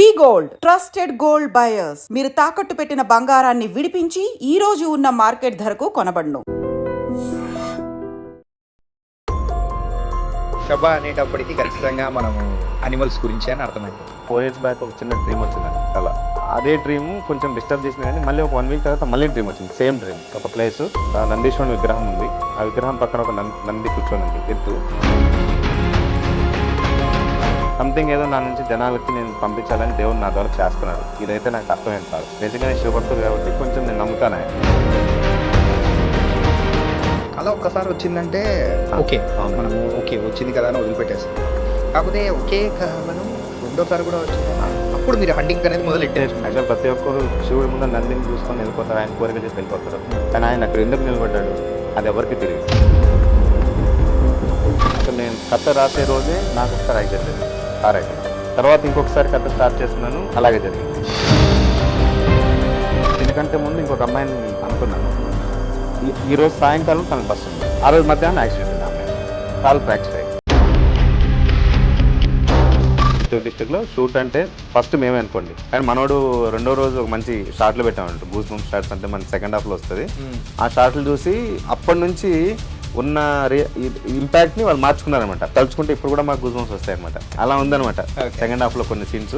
వి gold trusted gold buyers మీరు తాకట్టు పెట్టిన బంగారాన్ని విడిపించి ఈ రోజు ఉన్న మార్కెట్ ధరకు కొనబడును. షబా అనేటప్పటికి ఖచ్చితంగా మనము అనిమల్స్ గురించి అని అర్థమైంది. 4 years బ్యాక్ ఒక చిన్న డ్రీమ్ వచ్చిందండి అలా. అదే డ్రీమ్ కొంచెం డిస్టర్బ్ చేసింది కానీ మళ్ళీ ఒక 1 week తర్వాత మళ్ళీ డ్రీమ్ వచ్చింది. Same dream. ఒక ప్లేస్ నందీశ్వరుని విగ్రహం ఉంది. ఆ విగ్రహం పక్కన ఒక నంది కూర్చొని ఉంది ఎత్తు. సంథింగ్ ఏదో నా నుంచి జనాలకి నేను పంపించాలని దేవుడు నా ద్వారా చేస్తున్నాడు. ఇదైతే నాకు అర్థమైంది కాదు. నిజంగా శివభక్తుడు కాబట్టి కొంచెం నేను నమ్ముతాను ఆయన. అలా ఒక్కసారి వచ్చిందంటే ఓకే మనము ఓకే వచ్చింది కదా అని వదిలిపెట్టేస్తాం. కాకపోతే ఒకే మనం రెండోసారి కూడా వచ్చింది అప్పుడు మీరు హంటింగ్ అనేది మొదలెట్టారు. యాక్చువల్ ప్రతి ఒక్కరు శివుడి ముందు నందిని చూసుకొని వెళ్ళిపోతారు, ఆయన కోరిక చేసి వెళ్ళిపోతారు. కానీ ఆయన అక్కడ ఎందుకు నిలబడ్డాడు అది ఎవరికి తెలియదు. అసలు నేను కథ రాసే రోజే నాకు ఒకసారి అయిపోయింది రైట్. తర్వాత ఇంకొకసారి కథ స్టార్ట్ చేస్తున్నాను, అలాగే జరిగింది. దీనికంటే ముందు ఇంకొక అమ్మాయిని అనుకున్నాను. ఈరోజు సాయంకాలం తనకు బస్సు ఉంది. ఆ రోజు మధ్యాహ్నం యాక్సిడెంట్ ఉంది. అమ్మాయి కాలు ఫ్రాక్చర్ అయ్యింది. చిత్తూరు డిస్ట్రిక్ట్లో షూట్ అంటే ఫస్ట్ మేమే అనుకోండి, కానీ మనోడు రెండో రోజు ఒక మంచి షార్ట్లు పెట్టామంట. గూస్ బంప్ షార్ట్స్ అంటే మన సెకండ్ హాఫ్లో వస్తుంది. ఆ షార్ట్లు చూసి అప్పటి నుంచి ఉన్న ఇంపాక్ట్ని వాళ్ళు మార్చుకున్నారనమాట. తలుచుకుంటే ఇప్పుడు కూడా మాకు గూస్ బంప్స్ వస్తాయి అనమాట. అలా ఉందనమాట సెకండ్ హాఫ్లో కొన్ని సీన్స్.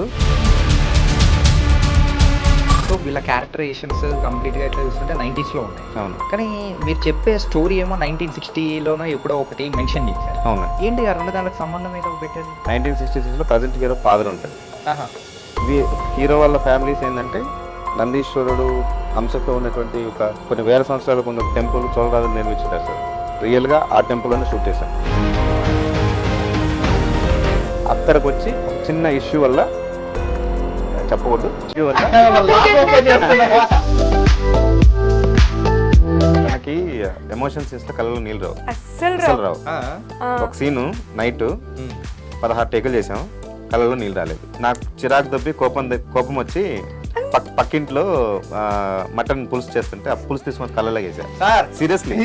సో వీళ్ళ క్యారెక్టరైజేషన్స్ కంప్లీట్గా ఎట్లా చూస్తుంటే 90s ఉన్నాయి. అవును. కానీ మీరు చెప్పే స్టోరీ ఏమో 1960లోనో ఎప్పుడో ఒకటి మెన్షన్ చేశారు. అవును. ఏంటి ఆ రెండు దానికి సంబంధం ఏదో పెట్టారు. 1966లో ప్రజెంట్ హీరో ఫాదర్ ఉంటుంది. హీరో వాళ్ళ ఫ్యామిలీస్ ఏంటంటే నందీశ్వరుడు అంశతో ఉన్నటువంటి ఒక కొన్ని వేల సంవత్సరాల ముందు టెంపుల్ చోళరాజు నిర్మించారు సార్. రియల్గా ఆ టెంపుల్లోనే షూట్ చేశాను. అక్కడికి వచ్చి ఒక చిన్న ఇష్యూ వల్ల చెప్పకూడదు, ఇష్యూ వల్ల మనకి ఎమోషన్స్ ఇస్తే కళ్ళలో నీళ్ళు రావు, అస్సలు రావు. ఒక సీను నైట్ 16 టేకులు చేసాం, కళ్ళలో నీళ్ళు రాలేదు. నాకు చిరాకు దబ్బి కోపం వచ్చి పక్కింట్లో మటన్ పులుసు చేస్తుంటే ఆ పులుసు తీసుకొని కళ్ళలో వేసారు. సీరియస్లీ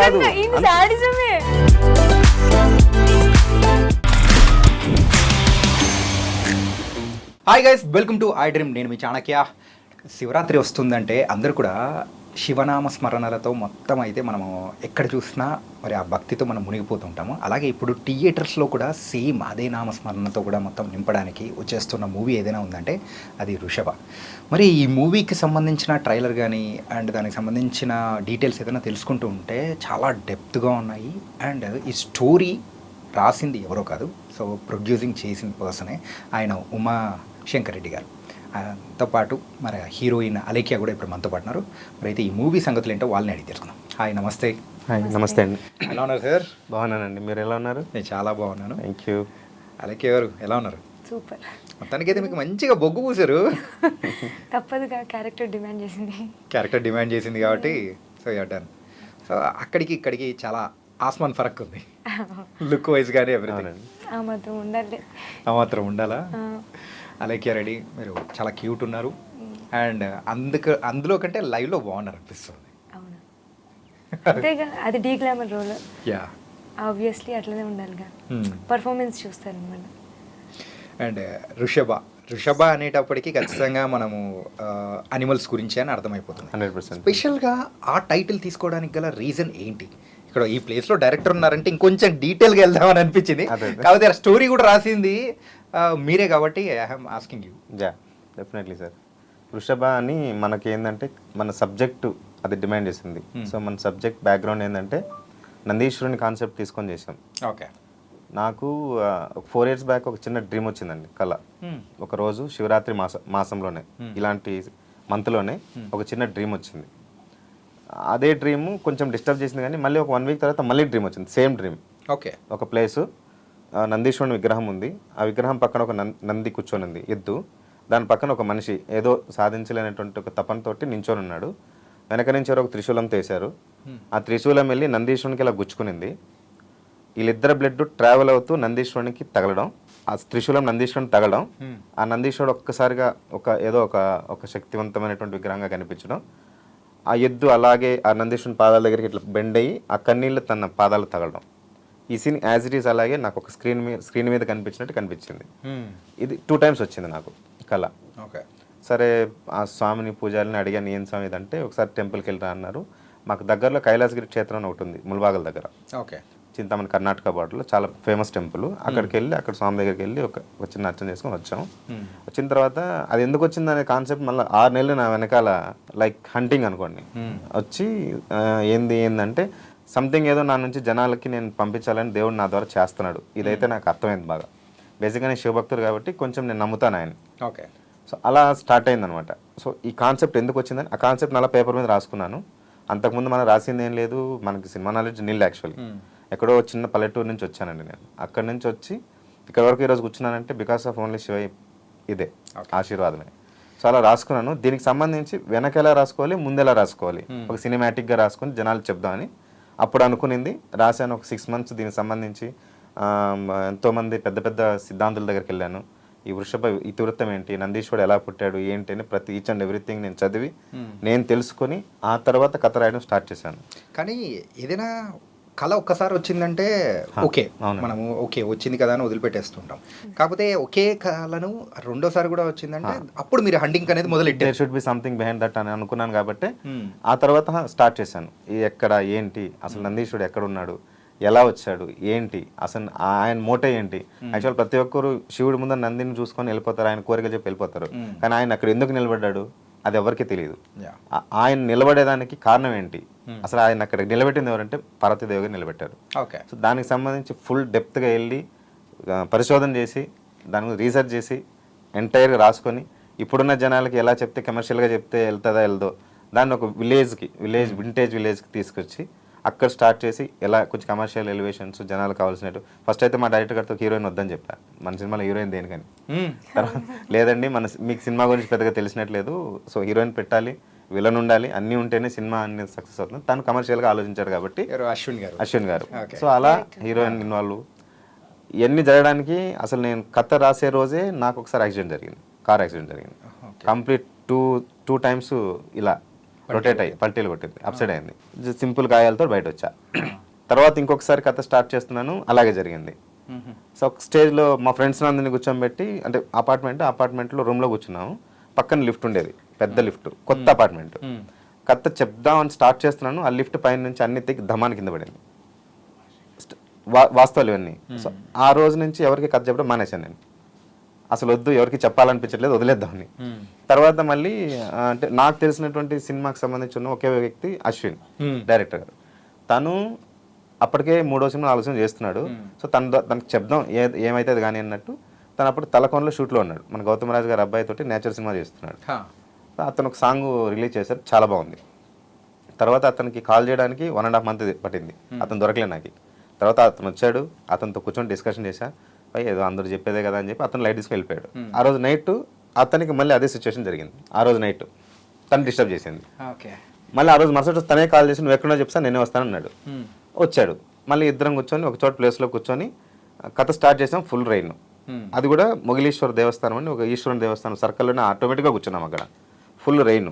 కాదు. Hi guys, welcome to I dream. నేను మీ చాణక్య. శివరాత్రి వస్తుందంటే అందరూ కూడా శివనామ స్మరణలతో మొత్తం అయితే మనము ఎక్కడ చూసినా మరి ఆ భక్తితో మనం మునిగిపోతుంటాము. అలాగే ఇప్పుడు థియేటర్స్లో కూడా సేమ్ అదే నామస్మరణతో కూడా మొత్తం నింపడానికి వచ్చేస్తున్న మూవీ ఏదైనా ఉందంటే అది వృషభ. మరి ఈ మూవీకి సంబంధించిన ట్రైలర్ కానీ అండ్ దానికి సంబంధించిన డీటెయిల్స్ ఏదైనా తెలుసుకుంటూ ఉంటే చాలా డెప్త్గా ఉన్నాయి. అండ్ ఈ స్టోరీ రాసింది ఎవరో కాదు, సో ప్రొడ్యూసింగ్ చేసిన పర్సనే ఆయన ఉమాశంకర్ రెడ్డి గారు. తో పాటు మరి హీరోయిన్ అలేఖ్య కూడా ఇప్పుడు మనతో పాటున్నారు. మరి అయితే ఈ మూవీ సంగతులు ఏంటో వాళ్ళని అడిగి తెలుసుకుందాం. హాయ్, నమస్తే. హాయ్, నమస్తే అండి. ఎలా ఉన్నారు సార్? బాగున్నానండి, మీరు ఎలా ఉన్నారు? నేను చాలా బాగున్నాను. Thank you. అలేఖ్య గారు ఎలా ఉన్నారు? సూపర్. మొత్తానికైతే మీకు మంచిగా బొగ్గు పూసారు. తప్పదుగా, క్యారెక్టర్ డిమాండ్ చేసింది కాబట్టి సో డన్. సో అక్కడికి ఇక్కడికి చాలా ఆస్మాన్ ఫరక్ ఉంది లుక్ వైజ్ కానీ ఎవ్రీథింగ్. ఆ మాత్రం ఉండాలా? అలేఖ్య రెడ్డి మీరు చాలా క్యూట్ ఉన్నారు. అండ్ అందులో కంటే లైవ్లో బాగున్నారు అనిపిస్తుంది. అవును, అంతేగా, అది deglamour role. Yeah, obviously అట్లనే ఉండాలిగా. పర్ఫార్మెన్స్ చూస్తారు అనమాట. అండ్ ఋషభ అనేటప్పటికి ఖచ్చితంగా మనము అనిమల్స్ గురించి అని అర్థమైపోతుంది. 100%. స్పెషల్గా ఆ టైటిల్ తీసుకోవడానికి గల రీజన్ ఏంటి? ఇక్కడ ఈ ప్లేస్లో డైరెక్టర్ ఉన్నారంటే ఇంకొంచెం డీటెయిల్గా వెళ్దామని అనిపించింది. కాకపోతే ఆ స్టోరీ కూడా రాసింది మీరే కాబట్టి I'm asking you. Yeah, definitely sir. వృషభ అని మనకి ఏంటంటే మన సబ్జెక్టు అది డిమాండ్ చేసింది. సో మన సబ్జెక్ట్ బ్యాక్గ్రౌండ్ ఏంటంటే నందీశ్వరుని కాన్సెప్ట్ తీసుకొని చేసాం. ఓకే. నాకు 4 years బ్యాక్ ఒక చిన్న డ్రీమ్ వచ్చిందండి కళ. ఒకరోజు శివరాత్రి మాసంలోనే ఇలాంటి మంత్లోనే ఒక చిన్న డ్రీమ్ వచ్చింది. అదే డ్రీమ్ కొంచెం డిస్టర్బ్ చేసింది కానీ మళ్ళీ ఒక 1 week తర్వాత మళ్ళీ డ్రీమ్ వచ్చింది. Same dream. ఓకే. ఒక ప్లేసు నందీశ్వరుని విగ్రహం ఉంది. ఆ విగ్రహం పక్కన ఒక నంది కూర్చొని ఉంది ఎద్దు. దాని పక్కన ఒక మనిషి ఏదో సాధించలేనటువంటి ఒక తపనతోటి నించొని ఉన్నాడు. వెనక నుంచి ఎవరో ఒక త్రిశూలం తీశారు. ఆ త్రిశూలం వెళ్ళి నందీశ్వరునికి ఇలా గుచ్చుకునింది. వీళ్ళిద్దరు బ్లడ్ ట్రావెల్ అవుతూ నందీశ్వరునికి తగలడం, ఆ త్రిశూలం నందీశ్వరుని తగలడం, ఆ నందీశ్వరుడు ఒక్కసారిగా ఒక శక్తివంతమైనటువంటి విగ్రహంగా కనిపించడం, ఆ ఎద్దు అలాగే ఆ నందీశ్వరుని పాదాల దగ్గరికి ఇట్లా బెండ్ అయ్యి ఆ కన్నీళ్ళు తన పాదాలు తగలడం. ఈ సీన్ యాజ్ ఇట్ ఈస్ అలాగే నాకు ఒక స్క్రీన్ మీద కనిపించినట్టు కనిపించింది. ఇది 2 times వచ్చింది నాకు కళ. ఓకే. సరే ఆ స్వామిని పూజారిని అడిగాను, ఏం స్వామి ఇదంటే ఒకసారి టెంపుల్కి వెళ్ళరా అన్నారు. మాకు దగ్గరలో కైలాసగిరి క్షేత్రం అని ఒకటి ఉంది ముల్బాగల్ దగ్గర, ఓకే. చింతామణి కర్ణాటక బార్డర్లో చాలా ఫేమస్ టెంపుల్. అక్కడికి వెళ్ళి అక్కడ స్వామి దగ్గరికి వెళ్ళి ఒక చిన్న అర్చన చేసుకొని వచ్చాము. వచ్చిన తర్వాత అది ఎందుకు వచ్చింది అనే కాన్సెప్ట్ మళ్ళీ 6 నెలలు నా వెనకాల లైక్ హంటింగ్ అనుకోండి వచ్చి ఏందంటే సంథింగ్ ఏదో నా నుంచి జనాలకి నేను పంపించాలని దేవుడు నా ద్వారా చేస్తున్నాడు. ఇదైతే నాకు అర్థమైంది బాగా. బేసిక్గా నేను శివభక్తుడు కాబట్టి కొంచెం నేను నమ్ముతాను ఆయన. ఓకే. సో అలా స్టార్ట్ అయిందనమాట. సో ఈ కాన్సెప్ట్ ఎందుకు వచ్చిందని ఆ కాన్సెప్ట్ అలా పేపర్ మీద రాసుకున్నాను. అంతకుముందు మనం రాసింది ఏం లేదు, మనకి సినిమా నాలెడ్జ్ నీళ్ళు యాక్చువల్లీ. ఎక్కడో చిన్న పల్లెటూరు నుంచి వచ్చానండి నేను. అక్కడి నుంచి వచ్చి ఇక్కడ వరకు ఈరోజు కూర్చున్నానంటే బికాస్ ఆఫ్ ఓన్లీ శివ ఇదే ఆశీర్వాదమే. సో అలా రాసుకున్నాను. దీనికి సంబంధించి వెనక ఎలా రాసుకోవాలి, ముందెలా రాసుకోవాలి, ఒక సినిమాటిక్గా రాసుకొని జనాలు చెప్దామని అప్పుడు అనుకునింది. రాశాను ఒక 6 months దీనికి సంబంధించి. ఎంతోమంది పెద్ద పెద్ద సిద్ధాంతుల దగ్గరికి వెళ్ళాను. ఈ వృషభ ఇతివృత్తం ఏంటి, నందీశ్వరుడు ఎలా పుట్టాడు ఏంటి అని ప్రతి ఈచ్ అండ్ ఎవ్రీథింగ్ నేను చదివి నేను తెలుసుకొని ఆ తర్వాత కథ రాయడం స్టార్ట్ చేశాను. కానీ ఏదైనా కళ ఒక్కసారి వచ్చిందంటే ఓకే, మనము ఓకే వచ్చింది కదా అని వదిలిపెట్టేస్తుంటాం. కాకపోతే ఒకే కళను రెండోసారి కూడా వచ్చిందంటే అప్పుడు మీరు హంటింగ్ అనేది మొదలెట్టారు. There should be something behind that అని అనుకున్నాను కాబట్టి ఆ తర్వాత స్టార్ట్ చేశాను. ఎక్కడ ఏంటి అసలు నందీశ్వరుడు ఎక్కడ ఉన్నాడు, ఎలా వచ్చాడు ఏంటి, అసలు ఆయన మోటే ఏంటి. యాక్చువల్ ప్రతి ఒక్కరు శివుడి ముందు నందిని చూసుకొని వెళ్ళిపోతారు, ఆయన కోరికలు చెప్పి వెళ్ళిపోతారు. కానీ ఆయన అక్కడ ఎందుకు నిలబడ్డాడు అది ఎవరికి తెలియదు. ఆయన నిలబడేదానికి కారణం ఏంటి, అసలు ఆయన అక్కడ నిలబెట్టింది ఎవరంటే పార్వతీదేవి గారు నిలబెట్టారు. ఓకే. సో దానికి సంబంధించి ఫుల్ డెప్త్గా వెళ్ళి పరిశోధన చేసి దాని గురించి రీసెర్చ్ చేసి ఎంటైర్గా రాసుకొని ఇప్పుడున్న జనాలకి ఎలా చెప్తే కమర్షియల్గా చెప్తే వెళ్తుందా వెళ్దో దాన్ని ఒక వింటేజ్ విలేజ్కి తీసుకొచ్చి అక్కడ స్టార్ట్ చేసి ఎలా కొంచెం కమర్షియల్ ఎలివేషన్స్ జనాలు కావాల్సినట్టు. ఫస్ట్ అయితే మా డైరెక్టర్ గారితో హీరోయిన్ వద్దని చెప్పా, మన సినిమాలో హీరోయిన్ దేనికని. తర్వాత లేదండి మీకు సినిమా గురించి పెద్దగా తెలిసినట్లేదు, సో హీరోయిన్ పెట్టాలి, విలన్ ఉండాలి, అన్నీ ఉంటేనే సినిమా అన్ని సక్సెస్ అవుతుంది. తను కమర్షియల్గా ఆలోచించాడు కాబట్టి అశ్విన్ గారు. సో అలా హీరోయిన్ ఇన్వాల్వ్ ఇవన్నీ జరగడానికి అసలు నేను కథ రాసే రోజే నాకు ఒకసారి యాక్సిడెంట్ జరిగింది, కార్ యాక్సిడెంట్ జరిగింది. కంప్లీట్ టూ టైమ్స్ ఇలా రొటేట్ అయ్యి పల్టీలు కొట్టింది, అప్సైడ్ అయింది. సింపుల్ గాయాలతో బయట వచ్చా. తర్వాత ఇంకొకసారి కథ స్టార్ట్ చేస్తున్నాను, అలాగే జరిగింది. సో ఒక స్టేజ్లో మా ఫ్రెండ్స్ అందరినీ కూర్చోబెట్టి అంటే అపార్ట్మెంట్లో రూమ్లో కూర్చున్నాము. పక్కన లిఫ్ట్ ఉండేది, పెద్ద లిఫ్ట్, కొత్త అపార్ట్మెంట్. కథ చెప్దామని స్టార్ట్ చేస్తున్నాను, ఆ లిఫ్ట్ పైన నుంచి అన్ని తెగి ధమాని కింద పడింది. వాస్తవాలు ఇవన్నీ. సో ఆ రోజు నుంచి ఎవరికి కథ చెప్పడం మానేశాను నేను. అసలు వద్దు, ఎవరికి చెప్పాలనిపించట్లేదు, వదిలేద్దామని. తర్వాత మళ్ళీ అంటే నాకు తెలిసినటువంటి సినిమాకి సంబంధించిన ఒకే వ్యక్తి అశ్విన్ డైరెక్టర్ గారు. తను అప్పటికే 3వ సినిమా 4వ సినిమా చేస్తున్నాడు. సో తనకి చెప్దాం ఏమైతుంది కానీ అన్నట్టు తను అప్పుడు తలకోనలో షూట్లో ఉన్నాడు. మన గౌతమ్ రాజు గారి అబ్బాయి తోటి నేచర్ సినిమా చేస్తున్నాడు. అతను ఒక సాంగ్ రిలీజ్ చేశారు, చాలా బాగుంది. తర్వాత అతనికి కాల్ చేయడానికి 1.5 months పట్టింది, అతను దొరకలేదు నాకు. తర్వాత అతను వచ్చాడు, అతనితో కూర్చొని డిస్కషన్ చేశా. ఏదో అందరూ చెప్పేదే కదా అని చెప్పి అతను లైట్ తీసుకుని వెళ్ళిపోయాడు. ఆ రోజు నైట్ అతనికి మళ్ళీ అదే సిచ్యువేషన్ జరిగింది. ఆ రోజు నైట్ తను డిస్టర్బ్ చేసింది. మళ్ళీ ఆ రోజు మరుసటి తనే కాల్ చేసి నువ్వు ఎక్కడో చెప్తా నేనే వస్తానన్నాడు. వచ్చాడు. మళ్ళీ ఇద్దరం కూర్చొని ఒక చోట ప్లేస్లో కూర్చొని కథ స్టార్ట్ చేసాం. Full rain. అది కూడా మొగిలీశ్వర దేవస్థానం అని ఒక ఈశ్వరుని దేవస్థానం సర్కిల్లోనే ఆటోమేటిక్గా కూర్చున్నాం అక్కడ. Full rain.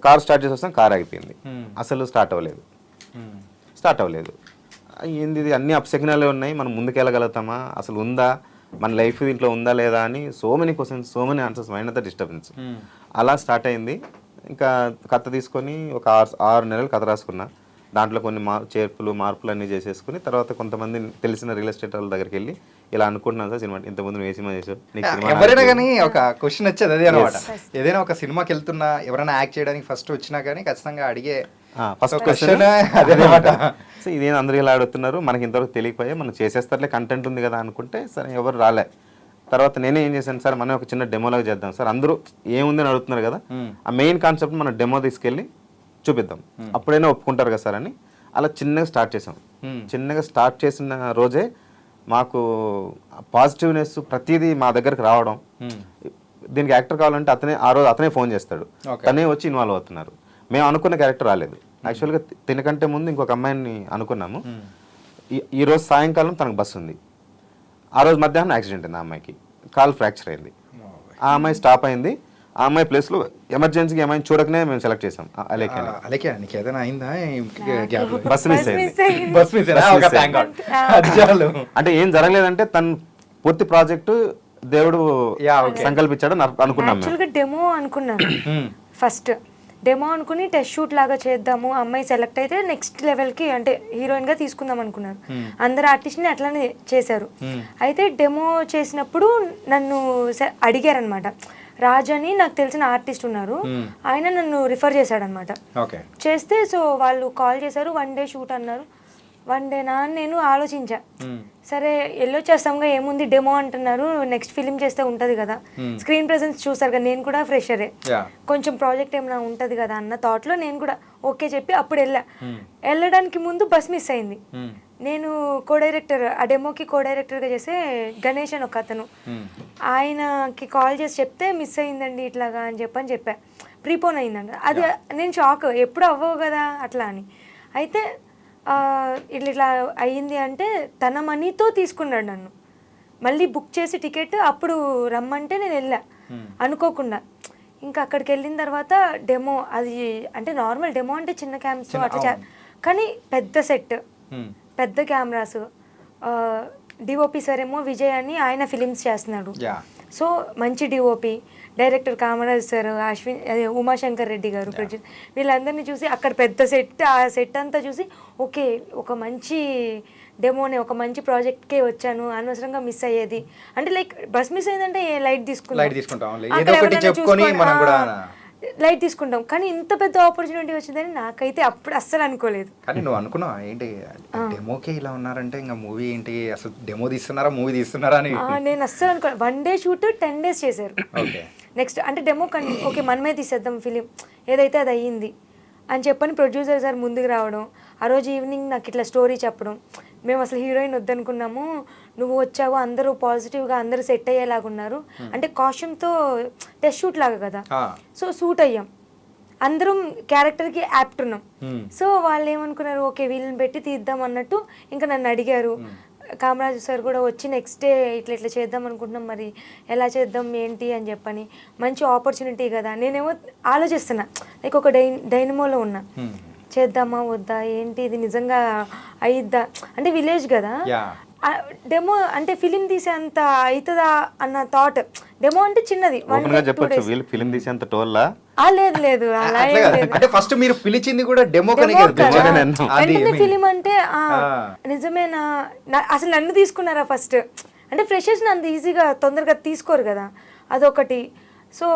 కార్ స్టార్ట్ చేసి వస్తాం, కార్ ఆగిపోయింది. అసలు స్టార్ట్ అవ్వలేదు. ఏంది ఇది, అన్ని అప్సెగ్నాలే ఉన్నాయి, మనం ముందుకెళ్ళగలుగుతామా, అసలు ఉందా, మన లైఫ్ దీంట్లో ఉందా లేదా అని so many questions, so many answers, mind అంతా డిస్టర్బెన్స్. అలా స్టార్ట్ అయింది. ఇంకా కథ తీసుకొని ఒక 6 నెలలు కథ రాసుకున్నా. దాంట్లో కొన్ని మార్పులు అన్నీ చేసేసుకుని తర్వాత కొంతమంది తెలిసిన రియల్ ఎస్టేట్ వాళ్ళ దగ్గరికి వెళ్ళి ఇలా అనుకుంటున్నాను సార్, సినిమా ఇంతకుముందు నువ్వు ఏ సినిమా చేసావు, ఎవరైనా కానీ ఒక క్వశ్చన్ వచ్చేది అదే అనమాట. ఏదైనా ఒక సినిమాకి వెళ్తున్నా ఎవరైనా యాక్ట్ చేయడానికి ఫస్ట్ వచ్చినా కానీ ఖచ్చితంగా అడిగే ఫస్ట్ క్వశ్చన్ అదేనమాట. సో ఇదేం అందరూ ఇలా అడుగుతున్నారు, మనకి ఇంతవరకు తెలియకపోయా, మనం చేసేస్తారులే కంటెంట్ ఉంది కదా అనుకుంటే సరే ఎవరు రాలే. తర్వాత నేనే ఏం చేశాను సార్, మనం ఒక చిన్న డెమోలాగా చేద్దాం సార్, అందరూ ఏముందని అడుగుతున్నారు కదా, ఆ మెయిన్ కాన్సెప్ట్ మనం డెమో తీసుకెళ్ళి చూపిద్దాం, అప్పుడైనా ఒప్పుకుంటారు కదా సార్ అని అలా చిన్నగా స్టార్ట్ చేసాం. చిన్నగా స్టార్ట్ చేసిన రోజే మాకు పాజిటివ్నెస్ ప్రతిదీ మా దగ్గరకు రావడం. దీనికి యాక్టర్ కావాలంటే ఆ రోజు అతనే ఫోన్ చేస్తాడు, తనే వచ్చి ఇన్వాల్వ్ అవుతున్నారు. మేము అనుకున్న క్యారెక్టర్ రాలేదు. యాక్చువల్గా తినకంటే ముందు ఇంకొక అమ్మాయిని అనుకున్నాము. ఈ రోజు సాయంకాలం తనకు బస్సు ఉంది. ఆ రోజు మధ్యాహ్నం యాక్సిడెంట్ అయింది, ఆ అమ్మాయికి కాల్ ఫ్రాక్చర్ అయింది. ఆ అమ్మాయి స్టాప్ అయింది. ఆ అమ్మాయి ప్లేస్లో ఎమర్జెన్సీగా ఏమైనా చూడకనే మేము సెలెక్ట్ చేసాం అలేఖ్య అలాగే నీకు ఏదైనా అయిందా గ్యాప్ బస్ మిస్ అయింది బస్ మిస్ అంటే ఏం జరగలేదంటే తను పూర్తి ప్రాజెక్టు దేవుడు సంకల్పించాడు అనుకున్నాం మేము. యాక్చువల్గా డెమో అనుకున్నాను ఫస్ట్. డెమో అనుకుని టెస్ట్ షూట్ లాగా చేద్దాము, అమ్మాయి సెలెక్ట్ అయితే నెక్స్ట్ లెవెల్కి అంటే హీరోయిన్గా తీసుకుందాం అనుకున్నారు. అందరు ఆర్టిస్ట్ని అట్లానే చేశారు. అయితే డెమో చేసినప్పుడు నన్ను అడిగారనమాట. రాజ్ అని నాకు తెలిసిన ఆర్టిస్ట్ ఉన్నారు, ఆయన నన్ను రిఫర్ చేశాడనమాట. చేస్తే సో వాళ్ళు కాల్ చేశారు, 1 డే షూట్ అన్నారు. 1 డేనా అని నేను ఆలోచించా. సరే వెళ్ళొచ్చేస్తాంగా ఏముంది, డెమో అంటున్నారు, నెక్స్ట్ ఫిలిం చేస్తే ఉంటుంది కదా, స్క్రీన్ ప్రెజెన్స్ చూసారు కదా, నేను కూడా ఫ్రెషరే, కొంచెం ప్రాజెక్ట్ ఏమైనా ఉంటుంది కదా అన్న థాట్లో నేను కూడా ఓకే చెప్పి అప్పుడు వెళ్ళడానికి ముందు బస్ మిస్ అయింది. నేను కో డైరెక్టర్, ఆ డెమోకి కో డైరెక్టర్గా చేసే గణేష్ అని ఒక అతను, ఆయనకి కాల్ చేసి చెప్తే మిస్ అయిందండి ఇట్లాగా అని చెప్పా. ప్రీపోన్ అయిందండి. అది నేను షాక్, ఎప్పుడు అవ్వవు కదా అట్లా అని. అయితే ఇట్లా అయ్యింది అంటే తన మనీతో తీసుకున్నాడు నన్ను, మళ్ళీ బుక్ చేసి టికెట్, అప్పుడు రమ్మంటే నేను వెళ్ళా అనుకోకుండా. ఇంకా అక్కడికి వెళ్ళిన తర్వాత డెమో, అది అంటే నార్మల్ డెమో అంటే చిన్న క్యామ్స్ అట్లా, కానీ పెద్ద సెట్, పెద్ద కెమెరాస్. డిఓపి సార్ ఏమో విజయ్ అని ఆయన ఫిలిమ్స్ చేస్తున్నాడు, సో మంచి DOP. Director Kamaraj sir, Ashwin, అదే ఉమాశంకర్ రెడ్డి గారు ప్రొడ్యూసర్, వీళ్ళందరినీ చూసి అక్కడ పెద్ద సెట్, ఆ సెట్ అంతా చూసి ఓకే ఒక మంచి డెమోనే, ఒక మంచి ప్రాజెక్ట్కే వచ్చాను, అనవసరంగా మిస్ అయ్యేది అంటే లైక్ బస్ మిస్ అయిందంటే లైట్ లైట్ తీసుకుంటాం, కానీ ఇంత పెద్ద ఆపర్చునిటీ వచ్చిందని నాకైతే అప్పుడు అస్సలు అనుకోలేదు. కానీ నువ్వు అనుకున్నావా ఏంటి డెమోకే ఇలా ఉన్నారంటే ఇంకా మూవీ ఏంటి, అసలు డెమో తీస్తున్నారా మూవీ తీస్తున్నారా అని? నేను అస్సలు అనుకోలేదు. 1 డే షూట్ 10 days చేశారు. నెక్స్ట్ అంటే డెమో ఓకే మనమే తీసేద్దాం ఫిలిం, ఏదైతే అది అయ్యింది అని చెప్పని ప్రొడ్యూసర్ సార్ ముందుకు రావడం, ఆ రోజు ఈవినింగ్ నాకు ఇట్లా స్టోరీ చెప్పడం, మేము అసలు హీరోయిన్ వద్దనుకున్నాము, నువ్వు వచ్చావు, అందరూ పాజిటివ్గా అందరూ సెట్ అయ్యేలాగున్నారు, అంటే కాస్ట్యూమ్తో టెస్ట్ షూట్ లాగా కదా, సో సూట్ అయ్యాం, అందరం క్యారెక్టర్కి యాప్ట్ ఉన్నాం. సో వాళ్ళు ఏమనుకున్నారు, ఓకే వీళ్ళని పెట్టి తీద్దాం అన్నట్టు ఇంకా నన్ను అడిగారు. కామరాజు సార్ కూడా వచ్చి నెక్స్ట్ డే ఇట్లా ఇట్లా చేద్దాం అనుకుంటున్నాం, మరి ఎలా చేద్దాం ఏంటి అని చెప్పని, మంచి ఆపర్చునిటీ కదా. నేనేమో ఆలోచిస్తున్నా, లైక్ ఒక డైనమోలో ఉన్నా, చేద్దామా వద్దా ఏంటి, ఇది నిజంగా అయిద్దా అంటే విలేజ్ కదా, డెమో అంటే ఫిలిం తీసే అంత అవుతుందా అన్న థాట్. డెమో అంటే చిన్నది, ఫిలిం తీసేంత లేదు అలా అంటే ఫస్ట్ మీరు పిలిచింది కూడా డెమో ఫిలిం అంటే నిజమేనా, అసలు నన్ను తీసుకున్నారా ఫస్ట్ అంటే ఫ్రెషర్స్ అంత ఈజీగా తొందరగా తీసుకోరు కదా, అదొకటి. సో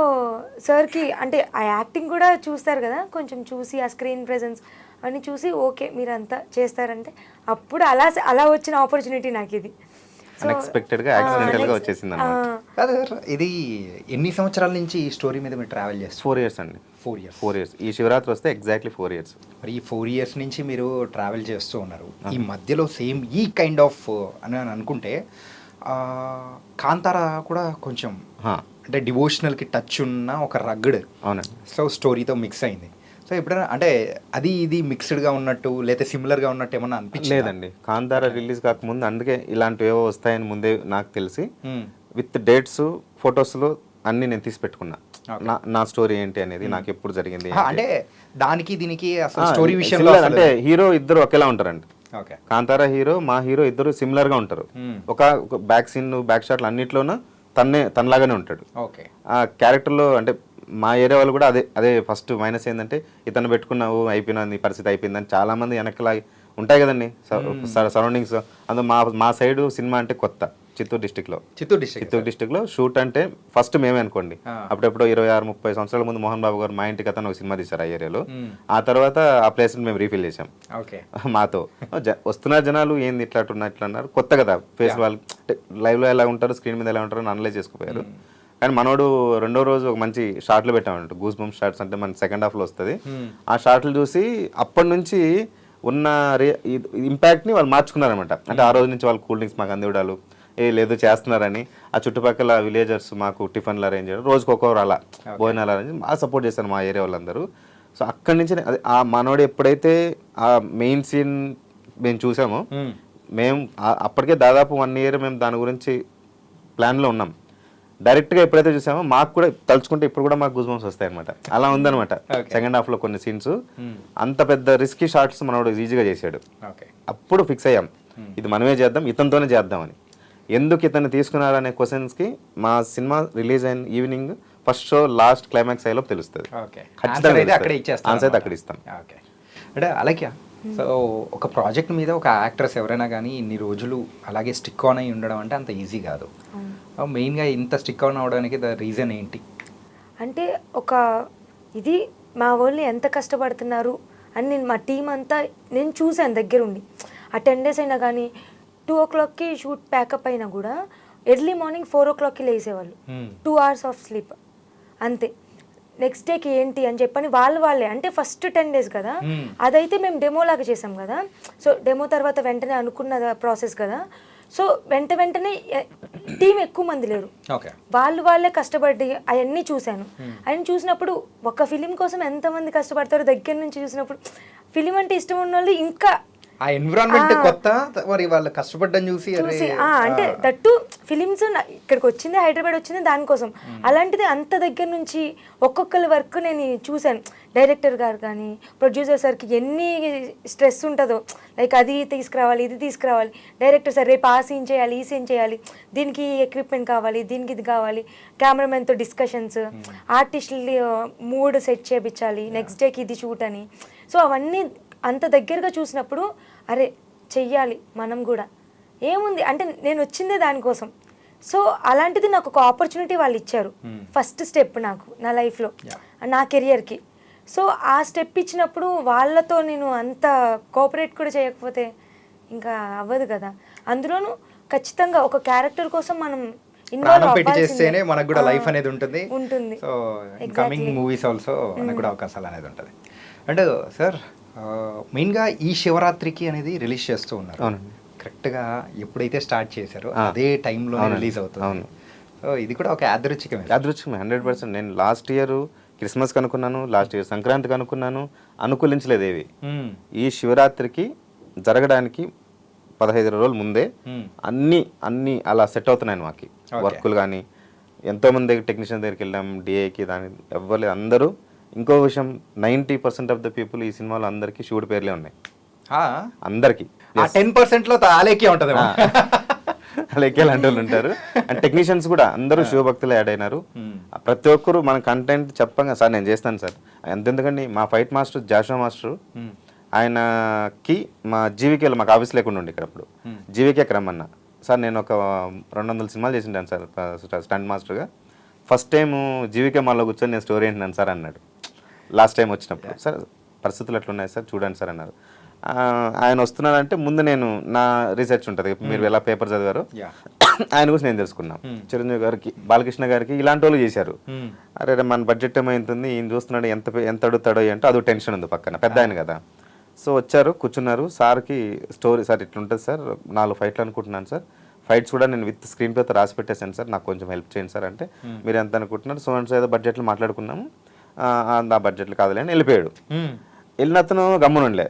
సార్కి అంటే ఆ యాక్టింగ్ కూడా చూస్తారు కదా, కొంచెం చూసి ఆ స్క్రీన్ ప్రెజెన్స్ అని చూసి ఓకే మీరంతా చేస్తారంటే అప్పుడు అలా వచ్చిన ఆపర్చునిటీ నాకు ఇది. ఇది ఎన్ని సంవత్సరాల నుంచి ఈ స్టోరీ మీద మీరు ట్రావెల్ చేస్తారు? 4 years అండి. 4 years. ఈ శివరాత్రి వస్తే ఎగ్జాక్ట్లీ 4 years. మరి ఈ 4 years నుంచి మీరు ట్రావెల్ చేస్తూ ఉన్నారు. ఈ మధ్యలో సేమ్ ఈ కైండ్ ఆఫ్ అని అనుకుంటే కాంతారా కూడా కొంచెం అంటే డివోషనల్కి టచ్ ఉన్న ఒక రగ్గడ్, అవునండి, సో స్టోరీతో మిక్స్ అయింది. సో ఎప్పుడైనా అంటే అది ఇది మిక్స్డ్గా ఉన్నట్టు లేదా సిమిలర్గా ఉన్నట్టు ఏమన్నా అనిపించలేదు? లేదండి, కాంతారా రిలీజ్ కాకముందు అందుకే ఇలాంటివి ఏవో వస్తాయని ముందే నాకు తెలిసి విత్ డేట్స్ ఫొటోస్లో అన్నీ నేను తీసి పెట్టుకున్నా, నా స్టోరీ ఏంటి అనేది, నాకు ఎప్పుడు జరిగింది అంటే దానికి దీనికి అసలు స్టోరీ విషయంలో అంటే హీరో ఇద్దరు ఒకేలా ఉంటారండి. కాంతారా హీరో మా హీరో ఇద్దరు సిమిలర్ గా ఉంటారు. ఒక బ్యాక్ సీన్ బ్యాక్ షాట్లు అన్నిట్లోనూ తనలాగానే ఉంటాడు. ఆ క్యారెక్టర్ లో అంటే మా ఏరియా వాళ్ళు కూడా అదే ఫస్ట్ మైనస్ ఏంటంటే ఇతను పెట్టుకున్నావు అయిపోయినా పరిస్థితి అయిపోయిందని చాలా మంది వెనకలా ఉంటాయి కదండి సరౌండింగ్స్. అందులో మా సైడ్ సినిమా అంటే కొత్త, చిత్తూరు డిస్టిక్ లో షూట్ అంటే ఫస్ట్ మేమే అనుకోండి. అప్పుడెప్పుడు 26-30 సంవత్సరాల ముందు మోహన్ బాబు గారు మా ఇంటికి అతను ఒక సినిమా తీశారు ఆ ఏరియాలో. ఆ తర్వాత ఆ ప్లేస్ మేము రీఫిల్ చేసాం మాతో. వస్తున్న జనాలు ఏంది ఇట్లా అన్నారు, కొత్త కదా ఫేస్, వాళ్ళు లైవ్ లో ఎలా ఉంటారు స్క్రీన్ మీద ఎలా ఉంటారు అని అనలైజ్ చేసుకుపోయారు. కానీ మనోడు రెండో రోజు ఒక మంచి షార్ట్లు పెట్టామంట, గూస్ బంప్ షార్ట్స్ అంటే మన సెకండ్ హాఫ్ లో వస్తుంది. ఆ షార్ట్లు చూసి అప్పటి నుంచి ఉన్న ఇంపాక్ట్ని వాళ్ళు మార్చుకున్నారనమాట. అంటే ఆ రోజు నుంచి వాళ్ళు కూల్ డ్రింక్స్ మాకు అందివ్వడాలు, లేదు చేస్తున్నారని, ఆ చుట్టుపక్కల విలేజర్స్ మాకు టిఫిన్లు అరేంజ్ చేయడం, రోజుకి ఒక్కొక్కరు అలా భోజనాలు అరేంజ్ బాగా సపోర్ట్ చేశారు మా ఏరియా వాళ్ళందరూ. సో అక్కడి నుంచి ఆ మనోడు ఎప్పుడైతే ఆ మెయిన్ సీన్ మేము చూసామో, మేము అప్పటికే దాదాపు 1 year మేము దాని గురించి ప్లాన్లో ఉన్నాం. డైరెక్ట్గా ఎప్పుడైతే చూసామో మాకు కూడా తలుచుకుంటే ఇప్పుడు కూడా మాకు గూస్ బంప్స్ వస్తాయి అనమాట. అలా ఉందన్నమాట సెకండ్ హాఫ్లో కొన్ని సీన్స్. అంత పెద్ద రిస్కీ షాట్స్ మనోడు ఈజీగా చేశాడు. అప్పుడు ఫిక్స్ అయ్యాం ఇది మనమే చేద్దాం, ఇతనితోనే చేద్దామని. ఎందుకు ఇతన్ని తీసుకున్నారనే క్వశ్చన్స్కి మా సినిమా రిలీజ్ అయిన evening first show last climax అయ్యేలోపు తెలుస్తుంది. ఆన్సర్ అయితే అక్కడ ఇస్తాం. అంటే అలాగే సో ఒక ప్రాజెక్ట్ మీద ఒక యాక్ట్రెస్ ఎవరైనా కానీ ఇన్ని రోజులు అలాగే స్టిక్ ఆన్ అయి ఉండడం అంటే అంత ఈజీ కాదు. మెయిన్గా ఇంత స్టిక్ ఆన్ అవడానికి ద రీజన్ ఏంటి అంటే ఇది మా వాళ్ళు ఎంత కష్టపడుతున్నారు అని నేను మా టీం అంతా నేను చూశాను దగ్గరుండి. ఆ 10 days అయినా కానీ 2 o'clockకి షూట్ ప్యాకప్ అయినా కూడా early morning 4 o'clockకి లేసేవాళ్ళు. 2 hours of sleep అంతే. నెక్స్ట్ డేకి ఏంటి అని చెప్పని వాళ్ళే అంటే ఫస్ట్ 10 days కదా, అదైతే మేము డెమో లాగా చేసాం కదా. సో డెమో తర్వాత వెంటనే అనుకున్న ప్రాసెస్ కదా. సో వెంటనే టీం ఎక్కువ మంది లేరు, వాళ్ళే కష్టపడి అవన్నీ చూశాను. అవన్నీ చూసినప్పుడు ఒక ఫిలిం కోసం ఎంతమంది కష్టపడతారో దగ్గర నుంచి చూసినప్పుడు ఫిలిం అంటే ఇష్టం ఉన్న వాళ్ళు ఇంకా ఆ ఎన్విరాన్మెంట్ కొత్త మరి వాళ్ళు కష్టపడ్డం చూసి అంటే దట్టు ఫిలిమ్స్ ఇక్కడికి వచ్చింది, హైదరాబాద్ వచ్చింది దానికోసం. అలాంటిది అంత దగ్గర నుంచి ఒక్కొక్కరి వర్క్ నేను చూశాను. డైరెక్టర్ గారు కానీ ప్రొడ్యూసర్ సార్కి ఎన్ని స్ట్రెస్ ఉంటుందో, లైక్ అది తీసుకురావాలి ఇది తీసుకురావాలి, డైరెక్టర్ సార్ రేపు ఆ సీన్ చేయాలి ఈ సీన్ చేయాలి, దీనికి ఎక్విప్మెంట్ కావాలి దీనికి ఇది కావాలి, కెమెరామెన్తో డిస్కషన్స్, ఆర్టిస్టులు మూడ్ సెట్ చేయించాలి, నెక్స్ట్ డేకి ఇది షూట్ అని. సో అవన్నీ అంత దగ్గరగా చూసినప్పుడు అరే చెయ్యాలి మనం కూడా, ఏముంది అంటే నేను వచ్చిందే దానికోసం. సో అలాంటిది నాకు ఒక ఆపర్చునిటీ వాళ్ళు ఇచ్చారు, ఫస్ట్ స్టెప్ నాకు నా లైఫ్లో నా కెరియర్కి. సో ఆ స్టెప్ ఇచ్చినప్పుడు వాళ్ళతో నేను అంత కోఆపరేట్ కూడా చేయకపోతే ఇంకా అవ్వదు కదా. అందులోనూ ఖచ్చితంగా ఒక క్యారెక్టర్ కోసం మనం చేస్తేనే మనకు కూడా లైఫ్ అనేది ఉంటుంది. సో కమింగ్ మూవీస్ ఆల్సో మనకు కూడా అవకాశాలు అనేది ఉంటుంది. అంటే సార్ మెయిన్గా ఈ శివరాత్రికి అనేది రిలీజ్ చేస్తూ ఉన్నారు. కరెక్ట్గా ఎప్పుడైతే స్టార్ట్ చేశారో అదే టైంలో రిలీజ్ అవుతుంది. సో ఇది కూడా ఒక యాదృచ్ఛికమే 100%. నేను లాస్ట్ ఇయర్ క్రిస్మస్కి అనుకున్నాను, లాస్ట్ ఇయర్ సంక్రాంతికి అనుకున్నాను, అనుకూలించలేదు ఏవి. ఈ శివరాత్రికి జరగడానికి 15 రోజుల ముందే అన్నీ అలా సెట్ అవుతున్నాయి మాకు వర్కులు. కానీ ఎంతోమంది టెక్నీషియన్ దగ్గరికి వెళ్ళాం, డిఏకి దాని ఎవ్వరు లేదు అందరూ. ఇంకో విషయం 90% ఆఫ్ ద పీపుల్ ఈ సినిమాలో అందరికి శివుడి పేర్లే ఉన్నాయి అందరికి. 10%లో ఆలేకే ఉంటుంది, ఆలేకే లాంటి వాళ్ళు ఉంటారు. అండ్ టెక్నీషియన్స్ కూడా అందరూ శివభక్తులు యాడ్ అయినారు. ప్రతి ఒక్కరు మన కంటెంట్ చెప్పంగా సార్ నేను చేస్తాను సార్. ఎందుకండి మా ఫైట్ మాస్టర్ జాషువా మాస్టర్ ఆయనకి మా జీవికేలో మాకు ఆఫీస్ లేకుండా ఉండి ఇక్కడ అప్పుడు జీవికేకి రమ్మన్నా సార్ నేను ఒక 200 సినిమాలు చేసింటాను సార్ స్టంట్ మాస్టర్గా. ఫస్ట్ టైం జీవికే మాల్లో కూర్చొని నేను స్టోరీ ఏంటన్నాను సార్ అన్నాడు లాస్ట్ టైం వచ్చినప్పుడు. సార్ పరిస్థితులు ఎట్లున్నాయి సార్ చూడండి సార్ అన్నారు. ఆయన వస్తున్నాడంటే ముందు నేను నా రీసెర్చ్ ఉంటుంది, మీరు ఎలా పేపర్ చదివారు ఆయన గురించి నేను తెలుసుకున్నాను. చిరంజీవి గారికి బాలకృష్ణ గారికి ఇలాంటి వాళ్ళు చేశారు. అరే మన బడ్జెట్ ఏమైతుంది ఈయన చూస్తున్నాడు ఎంత అడుగుతాడో ఏంటో అదో టెన్షన్ ఉంది పక్కన, పెద్ద ఆయన కదా. సో వచ్చారు కూర్చున్నారు. సార్కి స్టోరీ సార్ ఇట్లుంటుంది సార్ 4 ఫైట్లు అనుకుంటున్నాను సార్, ఫైట్స్ కూడా నేను విత్ స్క్రీన్ ప్లేతో రాసి పెట్టేశాను సార్, నాకు కొంచెం హెల్ప్ చేయండి సార్ అంటే మీరు ఎంత అనుకుంటున్నారు సో అండ్ సో ఏదో బడ్జెట్లో మాట్లాడుకున్నాము, ఆ బడ్జెట్లు కాదులే అని వెళ్ళిపోయాడు. వెళ్ళిన అతను గమ్మునుండలే.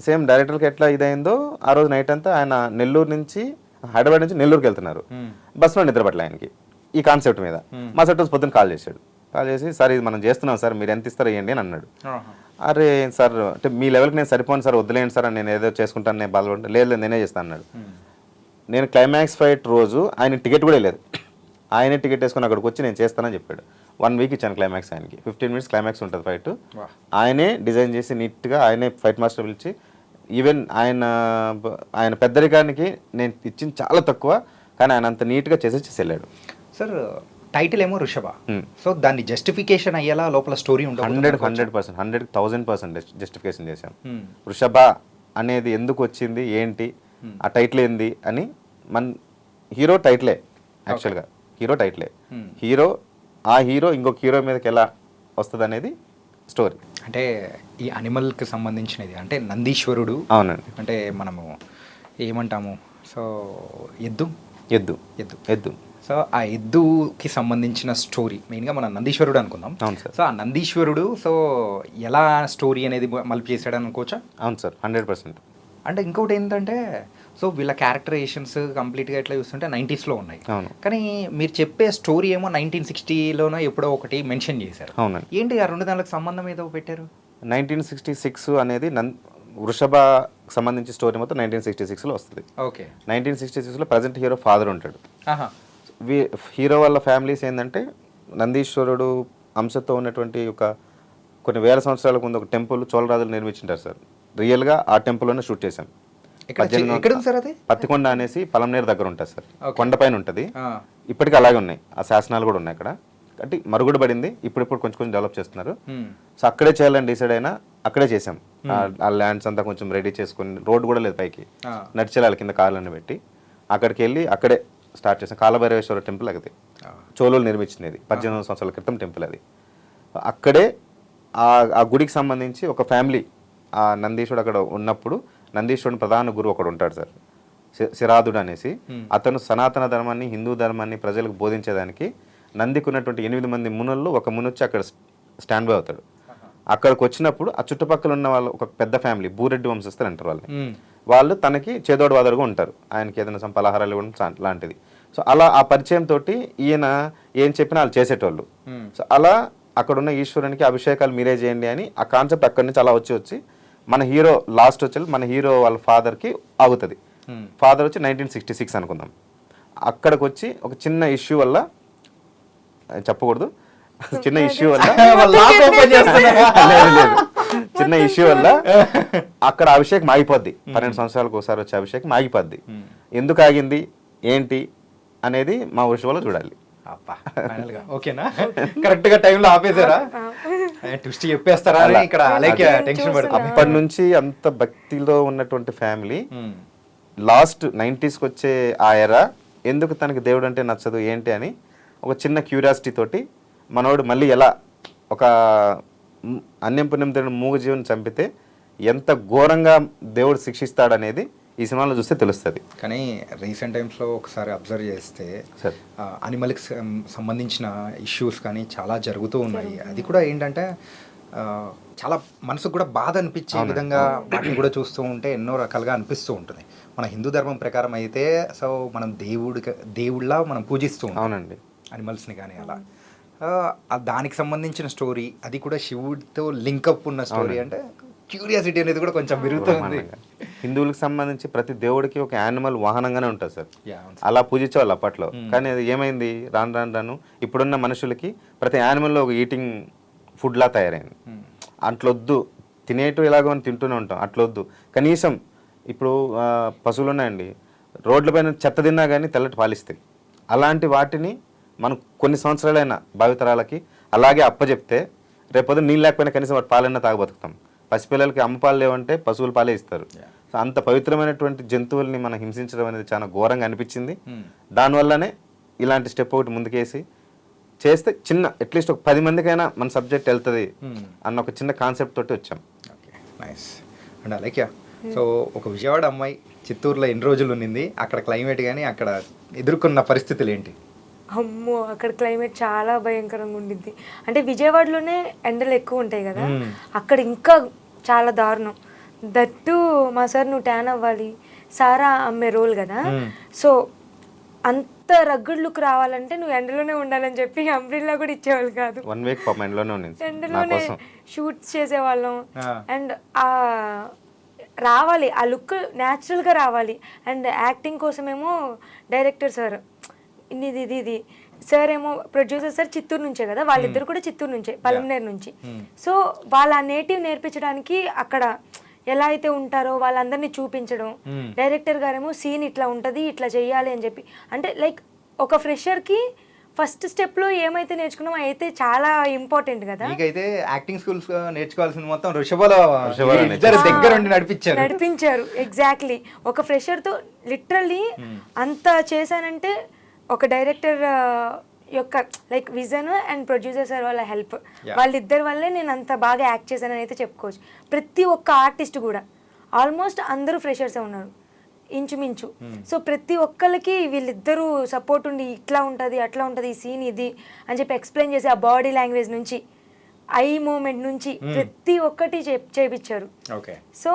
సేమ్ డైరెక్టర్కి ఎట్లా ఇదైందో ఆ రోజు నైట్ అంతా ఆయన నెల్లూరు నుంచి హైదరాబాద్ నుంచి నెల్లూరుకి వెళ్తున్నారు, బస్సులో నిద్రపట్ల ఆయనకి ఈ కాన్సెప్ట్ మీద. మా సెట్ పొద్దున్న కాల్ చేసి సార్ ఇది మనం చేస్తున్నాం సార్ మీరు ఎంత ఇస్తారో ఇవ్వండి అని అన్నాడు. అరే సార్ అంటే మీ లెవెల్కి నేను సరిపోను సార్ వదిలేయండి సార్ అని నేను ఏదో చేసుకుంటాను నేను బాధపడి లేదు నేనే చేస్తాను అన్నాడు. నేను క్లైమాక్స్ ఫైట్ రోజు ఆయన టికెట్ కూడా లేదు, ఆయనే టికెట్ వేసుకొని అక్కడికి వచ్చి నేను చేస్తానని చెప్పాడు. 1 week ఇచ్చాను క్లైమాక్స్ ఆయనకి, 15 minutes క్లైమాక్స్ ఉంటుంది ఫైట్. ఆయనే డిజైన్ చేసి నీట్గా ఆయనే ఫైట్ మాస్టర్ పిలిచి ఈవెన్ ఆయన పెద్దరికానికి నేను ఇచ్చింది చాలా తక్కువ కానీ ఆయన అంత నీట్గా చేసి వెళ్ళాడు. సార్ టైటిల్ ఏమో ఋషభ, సో దాన్ని జస్టిఫికేషన్ అయ్యేలా లోపల స్టోరీ ఉంటుంది. 100%, 100,000% జస్టిఫికేషన్ చేశాం. ఋషభ అనేది ఎందుకు వచ్చింది ఏంటి ఆ టైటిల్ ఏంది అని. మన హీరో టైటిలే యాక్చువల్గా, హీరో టైటిలే. ఆ హీరో ఇంకొక హీరో మీదకి ఎలా వస్తుంది అనేది స్టోరీ. అంటే ఈ అనిమల్కి సంబంధించినది అంటే నందీశ్వరుడు. అవునండి. అంటే మనము ఏమంటాము సో ఎద్దు సో ఆ ఎద్దుకి సంబంధించిన స్టోరీ మెయిన్గా మన నందీశ్వరుడు అనుకుందాం. అవును సార్. సో ఆ నందీశ్వరుడు సో ఎలా స్టోరీ అనేది మలుపు చేశాడు అనుకోవచ్చా? అవును సార్ 100%. అంటే ఇంకొకటి ఏంటంటే సో వీళ్ళ క్యారెక్టరైజేషన్స్ కంప్లీట్గా ఎట్లా చూస్తుంటే 90s ఉన్నాయి. అవును. కానీ మీరు చెప్పే స్టోరీ ఏమో 1960లోనో ఎప్పుడో ఒకటి మెన్షన్ చేశారు. అవునండి. ఏంటి ఆ రెండు దానికి సంబంధం ఏదో పెట్టారు? 1966 అనేది వృషభ సంబంధించి స్టోరీ మొత్తం 1966లో వస్తుంది. ఓకే. 1966లో ప్రజెంట్ హీరో ఫాదర్ ఉంటాడు. ఆహా. హీరో వాళ్ళ ఫ్యామిలీస్ ఏంటంటే నందీశ్వరుడు అంశతో ఉన్నటువంటి ఒక కొన్ని వేల సంవత్సరాల ముందు ఒక టెంపుల్ చోళరాజులు నిర్మించింటారు సార్. రియల్గా ఆ టెంపుల్లోనే షూట్ చేశాం. ఎక్కడ సార్ అది? పత్తికొండ అనేసి పలంనేరు దగ్గర ఉంటుంది సార్. Okay. కొండపైన ఉంటుంది. ఇప్పటికీ అలాగే ఉన్నాయి, ఆ శాసనాలు కూడా ఉన్నాయి అక్కడ. అంటే మరుగుడు పడింది, ఇప్పుడు కొంచెం కొంచెం డెవలప్ చేస్తున్నారు. సో అక్కడే చేయాలని డిసైడ్ అయినా అక్కడే చేసాం. ఆ ల్యాండ్స్ అంతా కొంచెం రెడీ చేసుకుని, రోడ్ కూడా లేదు పైకి, నడిచేయాలి కింద కార్లన్నీ పెట్టి అక్కడికి వెళ్ళి అక్కడే స్టార్ట్ చేసాం. కాలభైరవేశ్వర టెంపుల్ అది చోళులు నిర్మించినది, 1800 సంవత్సరాల క్రితం టెంపుల్ అది. అక్కడే ఆ గుడికి సంబంధించి ఒక ఫ్యామిలీ, ఆ నందీశ్వరుడు అక్కడ ఉన్నప్పుడు నందీశ్వరుడు ప్రధాన గురువు ఒకడు ఉంటాడు సార్, శిరాదుడు అనేసి. అతను సనాతన ధర్మాన్ని, హిందూ ధర్మాన్ని ప్రజలకు బోధించేదానికి నందికి ఉన్నటువంటి 8 మంది మునుల్లో ఒక మునొచ్చి అక్కడ స్టాండ్ బై అవుతాడు. అక్కడికి వచ్చినప్పుడు ఆ చుట్టుపక్కల ఉన్న వాళ్ళు ఒక పెద్ద ఫ్యామిలీ, భూరెడ్డి వంశస్థులు అంటారు వాళ్ళని. వాళ్ళు తనకి చేదోడు వాదరుగా ఉంటారు, ఆయనకి ఏదైనా పలహారాలు ఇవ్వడం లాంటిది. సో అలా ఆ పరిచయం తోటి ఈయన ఏం చెప్పినా వాళ్ళు చేసేటోళ్ళు. సో అలా అక్కడున్న ఈశ్వరునికి అభిషేకాలు మీరే చేయండి అని ఆ కాన్సెప్ట్ అక్కడి నుంచి అలా వచ్చి మన హీరో లాస్ట్ వచ్చి మన హీరో వాళ్ళ ఫాదర్కి ఆగుతుంది. ఫాదర్ వచ్చి 1966 అనుకుందాం. అక్కడికి వచ్చి ఒక చిన్న ఇష్యూ వల్ల, చెప్పకూడదు, చిన్న ఇష్యూ వల్ల చిన్న ఇష్యూ వల్ల అక్కడ అభిషేకం ఆగిపోద్ది. 12 సంవత్సరాలకు ఒకసారి వచ్చే అభిషేకం ఆగిపోద్ది. ఎందుకు ఆగింది ఏంటి అనేది మా వర్షంలో చూడాలి. ఓకేనా? కరెక్ట్ గా టైంలో ఆపేశారా? ట్విస్ట్ చెప్పేస్తారా అని ఇక్కడ అలాగే టెన్షన్ పడుతుంది. అప్పటి నుంచి అంత భక్తిలో ఉన్నటువంటి ఫ్యామిలీ లాస్ట్ 90sకి వచ్చే ఆ ఎరా ఎందుకు తనకి దేవుడు అంటే నచ్చదు ఏంటి అని ఒక చిన్న క్యూరియాసిటీ తోటి మనోడు మళ్ళీ ఎలా ఒక అన్యం పుణ్యం తిన మూగజీవుని చంపితే ఎంత ఘోరంగా దేవుడు శిక్షిస్తాడనేది ఈ సినిమాలో చూస్తే తెలుస్తుంది. కానీ రీసెంట్ టైమ్స్లో ఒకసారి అబ్జర్వ్ చేస్తే అనిమల్కి సంబంధించిన ఇష్యూస్ కానీ చాలా జరుగుతూ ఉన్నాయి. అది కూడా ఏంటంటే చాలా మనసుకు కూడా బాధ అనిపించే విధంగా వాటిని కూడా చూస్తూ ఉంటే ఎన్నో రకాలుగా అనిపిస్తూ ఉంటుంది. మన హిందూ ధర్మం ప్రకారం అయితే సో మనం దేవుళ్ళ మనం పూజిస్తూ ఉంటాం. అవునండి. అనిమల్స్ని కానీ అలా దానికి సంబంధించిన స్టోరీ, అది కూడా శివుడితో లింకప్ ఉన్న స్టోరీ అంటే క్యూరియాసిటీ అనేది కూడా కొంచెం పెరుగుతుంది. హిందువులకు సంబంధించి ప్రతి దేవుడికి ఒక యానిమల్ వాహనంగానే ఉంటుంది సార్. అలా పూజించేవాళ్ళు అప్పట్లో. కానీ అది ఏమైంది, రాను ఇప్పుడున్న మనుషులకి ప్రతి యానిమల్లో ఒక ఈటింగ్ ఫుడ్లా తయారైంది. అట్లొద్దు, తినేటు ఎలాగో తింటూనే ఉంటాం, అట్లొద్దు. కనీసం ఇప్పుడు పశువులు ఉన్నాయండి, రోడ్లపైన చెత్త తిన్నా కానీ తెల్లటి పాలిస్తాయి. అలాంటి వాటిని మనం కొన్ని సంవత్సరాలైనా భావితరాలకి అలాగే అప్పచెప్తే రేపొద్దు నీళ్ళు లేకపోయినా కనీసం వాటి పాలైనా తాగబతుకుతాం. పసిపిల్లలకి అమ్మ పాలు లేవంటే పశువులు పాలే ఇస్తారు. సో అంత పవిత్రమైనటువంటి జంతువుల్ని మనం హింసించడం అనేది చాలా ఘోరంగా అనిపించింది. దానివల్లనే ఇలాంటి స్టెప్ ఒకటి ముందుకేసి చేస్తే చిన్న అట్లీస్ట్ ఒక 10 మందికైనా మన సబ్జెక్ట్ వెళ్తుంది అన్న ఒక చిన్న కాన్సెప్ట్ తోటి వచ్చాం. నైస్ అండ్ అలాగే. సో ఒక విజయవాడ అమ్మాయి చిత్తూరులో ఎన్ని రోజులు ఉన్నింది, అక్కడ క్లైమేట్ కానీ అక్కడ ఎదుర్కొన్న పరిస్థితులు ఏంటి? అమ్మో, అక్కడ క్లైమేట్ చాలా భయంకరంగా ఉండిద్ది. అంటే విజయవాడలోనే ఎండలు ఎక్కువ ఉంటాయి కదా, అక్కడ ఇంకా చాలా దారుణం. దట్టు మా సార్ నువ్వు ట్యాన్ అవ్వాలి, సారా అమ్మే రోల్ కదా, సో అంత రగ్గుడ్ లుక్ రావాలంటే నువ్వు ఎండలోనే ఉండాలని చెప్పి అంబ్రిల్లా కూడా ఇచ్చేవాళ్ళు కాదు. 1 వీక్ ఎండలోనే షూట్స్ చేసేవాళ్ళం. అండ్ రావాలి ఆ లుక్ న్యాచురల్గా రావాలి. అండ్ యాక్టింగ్ కోసమేమో డైరెక్టర్ సార్ ఇది సార్ ఏమో ప్రొడ్యూసర్ సార్ చిత్తూరు నుంచే కదా, వాళ్ళిద్దరు కూడా చిత్తూరు నుంచే, పలంనేరు నుంచి. సో వాళ్ళ నేటివ్ నేర్పించడానికి అక్కడ ఎలా అయితే ఉంటారో వాళ్ళందరినీ చూపించడం, డైరెక్టర్ గారేమో సీన్ ఇట్లా ఉంటుంది ఇట్లా చెయ్యాలి అని చెప్పి. అంటే లైక్ ఒక ఫ్రెషర్కి ఫస్ట్ స్టెప్లో ఏమైతే నేర్చుకున్నామో అయితే చాలా ఇంపార్టెంట్ కదా. మీకైతే యాక్టింగ్ స్కూల్స్ నేర్చుకోవాల్సింది మొత్తం ఋషభలో దగ్గర నడిపించారు. ఎగ్జాక్ట్లీ. ఒక ఫ్రెషర్తో లిటరల్లీ అంత చేశానంటే ఒక డైరెక్టర్ యొక్క like vision and producer sir వాళ్ళ హెల్ప్, వాళ్ళిద్దరి వల్లే నేను అంత బాగా యాక్ట్ చేశానని అయితే చెప్పుకోవచ్చు. ప్రతి ఒక్క ఆర్టిస్ట్ కూడా ఆల్మోస్ట్ అందరూ ఫ్రెషర్సే ఉన్నారు ఇంచుమించు. సో ప్రతి ఒక్కరికి వీళ్ళిద్దరూ సపోర్ట్ ఉండి ఇట్లా ఉంటుంది అట్లా ఉంటుంది ఈ సీన్ ఇది అని చెప్పి ఎక్స్ప్లెయిన్ చేసి ఆ బాడీ లాంగ్వేజ్ నుంచి ఐ మూమెంట్ నుంచి ప్రతి ఒక్కటి చేపించారు. సో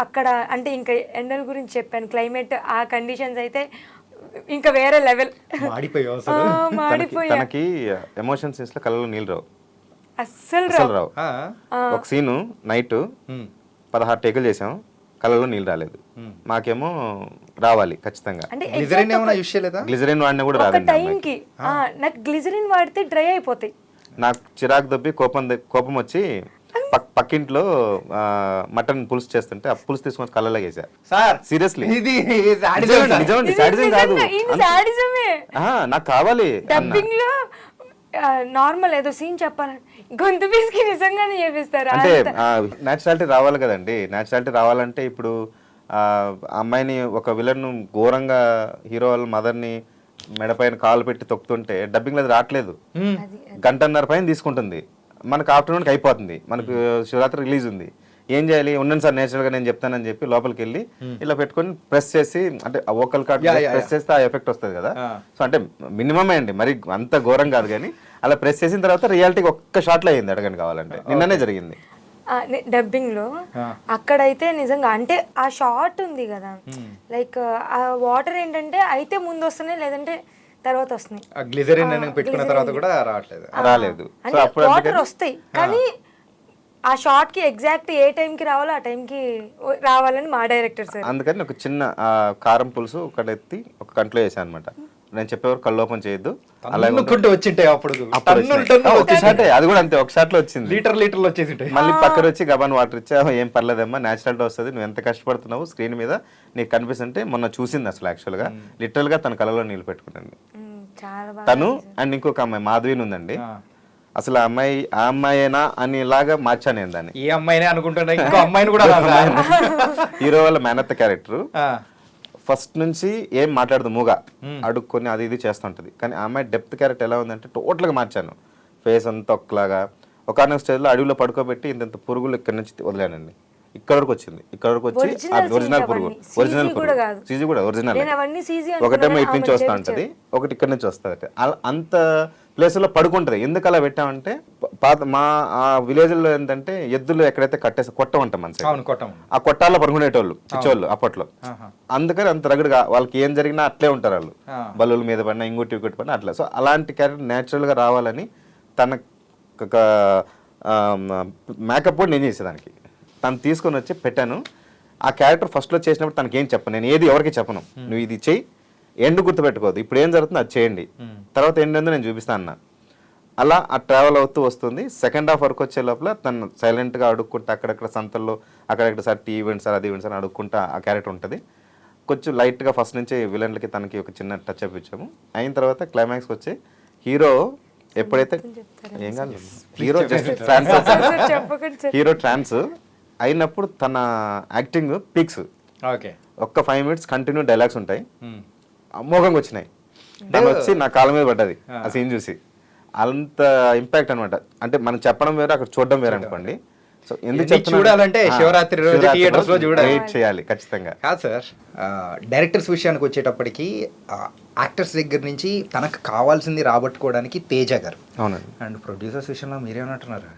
అక్కడ అంటే ఇంకా ఎండల గురించి చెప్పాను, క్లైమేట్ ఆ కండిషన్స్ అయితే ఇంకా వేరే లెవెల్. మాడిపోయావు అసలు. మాడిపోయా, తనకి ఎమోషన్ సీన్స్ లో కళ్ళలో నీళ్ళు రావు, అస్సలు అసలు రావు. రావు. ఒక సీను నైట్ 16 టేకులు చేసాం, కళ్ళలో నీళ్ళు రాలేదు. మాకేమో రావాలి ఖచ్చితంగా. అంటే గ్లిజరిన్ ఏమైనా యూస్ చేయలేదా? గ్లిజరిన్ వాడినా కూడా ఒక రాదండి అమ్మాయికి. టైంకి నాకు గ్లిజరిన్ వాడితే డ్రై అయిపోతాయి. నాకు చిరాకు దొబ్బి కోపం వచ్చి పక్కింట్లో మటన్ పులుసు చేస్తుంటే ఆ పులుసు తీసుకొని కళ్ళలో వేసా. సార్ సీరియస్లీ ఇది నిజమండి, sadism కాదు. సాడిజమే. నాకు కావాలి డబ్బింగ్ లో నార్మల్ ఏదో సీన్ చెప్పాలని గొంతు పీసుకి నిజంగానే చేపిస్తారు. అంటే న్యాచురాలిటీ రావాలి కదండి. న్యాచురాలిటీ రావాలంటే ఇప్పుడు అమ్మాయిని ఒక విలన్ ఘోరంగా హీరో వాళ్ళ మదర్ని మెడపైన కాలు పెట్టి తొక్కుతుంటే డబ్బింగ్ అది రావట్లేదు. గంటన్నర పైన తీసుకుంటుంది, మనకు ఆఫ్టర్నూన్కి అయిపోతుంది, మనకు శివరాత్రి రిలీజ్ ఉంది. ఏం చేయాలి, ఉన్నాను సార్ నేచురల్గా నేను చెప్తానని చెప్పి లోపలికి వెళ్ళి ఇలా పెట్టుకొని ప్రెస్ చేసి, అంటే వోకల్ కార్డ్ ప్రెస్ చేస్తే ఆ ఎఫెక్ట్ వస్తుంది కదా. సో అంటే మినిమమే అండి, మరి అంత ఘోరం కాదు, కానీ అలా ప్రెస్ చేసిన తర్వాత రియాలిటీకి ఒక్క షాట్లో అయింది. అడగండి కావాలంటే, నిన్ననే జరిగింది డబ్బింగ్ లో. అక్కడైతే నిజంగా అంటే ఆ షార్ట్ ఉంది కదా, లైక్ ఆ వాటర్ ఏంటంటే అయితే ముందు వస్తున్నాయి లేదంటే తర్వాత వస్తున్నాయి. గ్లిజరిన్ పెట్టుకున్న తర్వాత కూడా రాలేదు. అంటే వాటర్ వస్తాయి కానీ ఆ షార్ట్ కి ఎగ్జాక్ట్ ఏ టైం కి రావాలో ఆ టైం కి రావాలని మా డైరెక్టర్ సార్. అందుకని ఒక చిన్న కారం పులుసు ఒకటి ఎత్తి ఒక కంట్లో వేసాను అనమాట. నేను చెప్పేవారు కళ్ళు ఓపెన్ చేయొద్దు, అలాగే వచ్చింటాయి. అప్పుడు ఒక షాట్, అది కూడా అంతే, ఒక షాట్ లో వచ్చింది. లీటర్లు వచ్చేసి మళ్ళీ పక్కన వచ్చి గబాన్ వాటర్ ఇచ్చా, ఏం పర్లేదమ్మా న్యాచురల్గా వస్తుంది, నువ్వు ఎంత కష్టపడుతున్నావు స్క్రీన్ మీద నీకు కనిపిస్తుంటే. మొన్న చూసింది అసలు యాక్చువల్ గా లిటరల్ గా తన కళ్ళలో నీళ్ళు పెట్టుకున్నాను తను. అండ్ ఇంకొక అమ్మాయి మాధవిని ఉందండి, అసలు ఆ అమ్మాయినా అని ఇలాగా మార్చాను నేను దాన్ని. ఈ అమ్మాయినే అనుకుంటున్నా, ఇంకో అమ్మాయిని కూడా హీరో వాళ్ళ మేనత్త క్యారెక్టర్ ఫస్ట్ నుంచి ఏం మాట్లాడదు, మూగా అడుక్కొని అది ఇది చేస్తుంటది. కానీ ఆ అమ్మాయి డెప్త్ క్యారెక్టర్ ఎలా ఉందంటే టోటల్గా మార్చాను. ఫేస్ అంతా ఒక్కలాగా. ఒకనొక స్టేజ్లో అడవిలో పడుకోబెట్టి ఇంత పురుగులు ఇక్కడ నుంచి వదిలానండి, ఇక్కడ వరకు వచ్చింది. ఇక్కడ వరకు వచ్చి ఒరిజినల్ పురుగు, ఒరిజినల్ సీజీ కూడా ఒరిజినల్. ఒకటేమో ఇటు నుంచి వస్తా ఉంటది, ఒకటి ఇక్కడ నుంచి వస్తుంది. అంత ప్లేసుల్లో పడుకుంటది. ఎందుకు అలా పెట్టామంటే పాత మా ఆ విలేజ్ లో ఏంటంటే ఎద్దులు ఎక్కడైతే కట్టేసి కొట్టం అంటాం మన ఆ కొట్టాల్లో పడుకునేటోళ్ళు పిచ్చోళ్ళు అప్పట్లో. అందుకని అంత రగడుగా వాళ్ళకి ఏం జరిగినా అట్లే ఉంటారు వాళ్ళు, బల్లుల మీద పడినా ఇంకోటి ఇంకోటి పడినా అట్లా. సో అలాంటి క్యారెక్టర్ న్యాచురల్ గా రావాలని తన మేకప్ కూడా నేను చేసేదానికి తను తీసుకొని వచ్చి పెట్టాను. ఆ క్యారెక్టర్ ఫస్ట్లో చేసినప్పుడు తనకి ఏం చెప్పను, నేను ఏది ఎవరికి చెప్పను, నువ్వు ఇది చెయ్యి, ఎండ్ గుర్తుపెట్టుకోవద్దు, ఇప్పుడు ఏం జరుగుతుందో అది చేయండి, తర్వాత ఎండ్ ఏందో నేను చూపిస్తాను అన్న. అలా ఆ ట్రావెల్ అవుతూ వస్తుంది. సెకండ్ హాఫ్ వరకు వచ్చే లోపల తను సైలెంట్గా అడుక్కుంటా అక్కడక్కడ సంతల్లో అక్కడక్కడ సార్ టీ ఈవెంట్స్ సార్ అది ఈవెంట్స్ అని అడుక్కుంటా ఆ క్యారెక్టర్ ఉంటుంది. కొంచెం లైట్గా ఫస్ట్ నుంచి విలన్లకి తనకి ఒక చిన్న టచ్ అప్ ఇచ్చాము. అయిన తర్వాత క్లైమాక్స్కి వచ్చి హీరో ఎప్పుడైతే ఏం కాదు హీరో ట్రాన్స్ అయినప్పుడు తన యాక్టింగ్ పీక్స్. ఒక్క 5 minutes కంటిన్యూ డైలాగ్స్ ఉంటాయి, అమోఘంగా వచ్చినాయి. దాని వచ్చి నా కాళ్ళ మీద పడ్డది ఆ సీన్ చూసి. అంత ఇంపాక్ట్ అనమాట. అంటే మనం చెప్పడం వేరే, అక్కడ చూడడం వేరే అనుకోండి. సో ఎందుకు చూడాలంటే శివరాత్రి రోజు థియేటర్స్ లో చూడాలి, వెయిట్ చేయాలి ఖచ్చితంగా. కాదు సార్, డైరెక్టర్స్ విషయానికి వచ్చేటప్పటికి యాక్టర్స్ దగ్గర నుంచి తనకు కావాల్సింది రాబట్టుకోవడానికి తేజ గారు. అవునండి. అండ్ ప్రొడ్యూసర్స్ విషయంలో మీరేమంటున్నారు?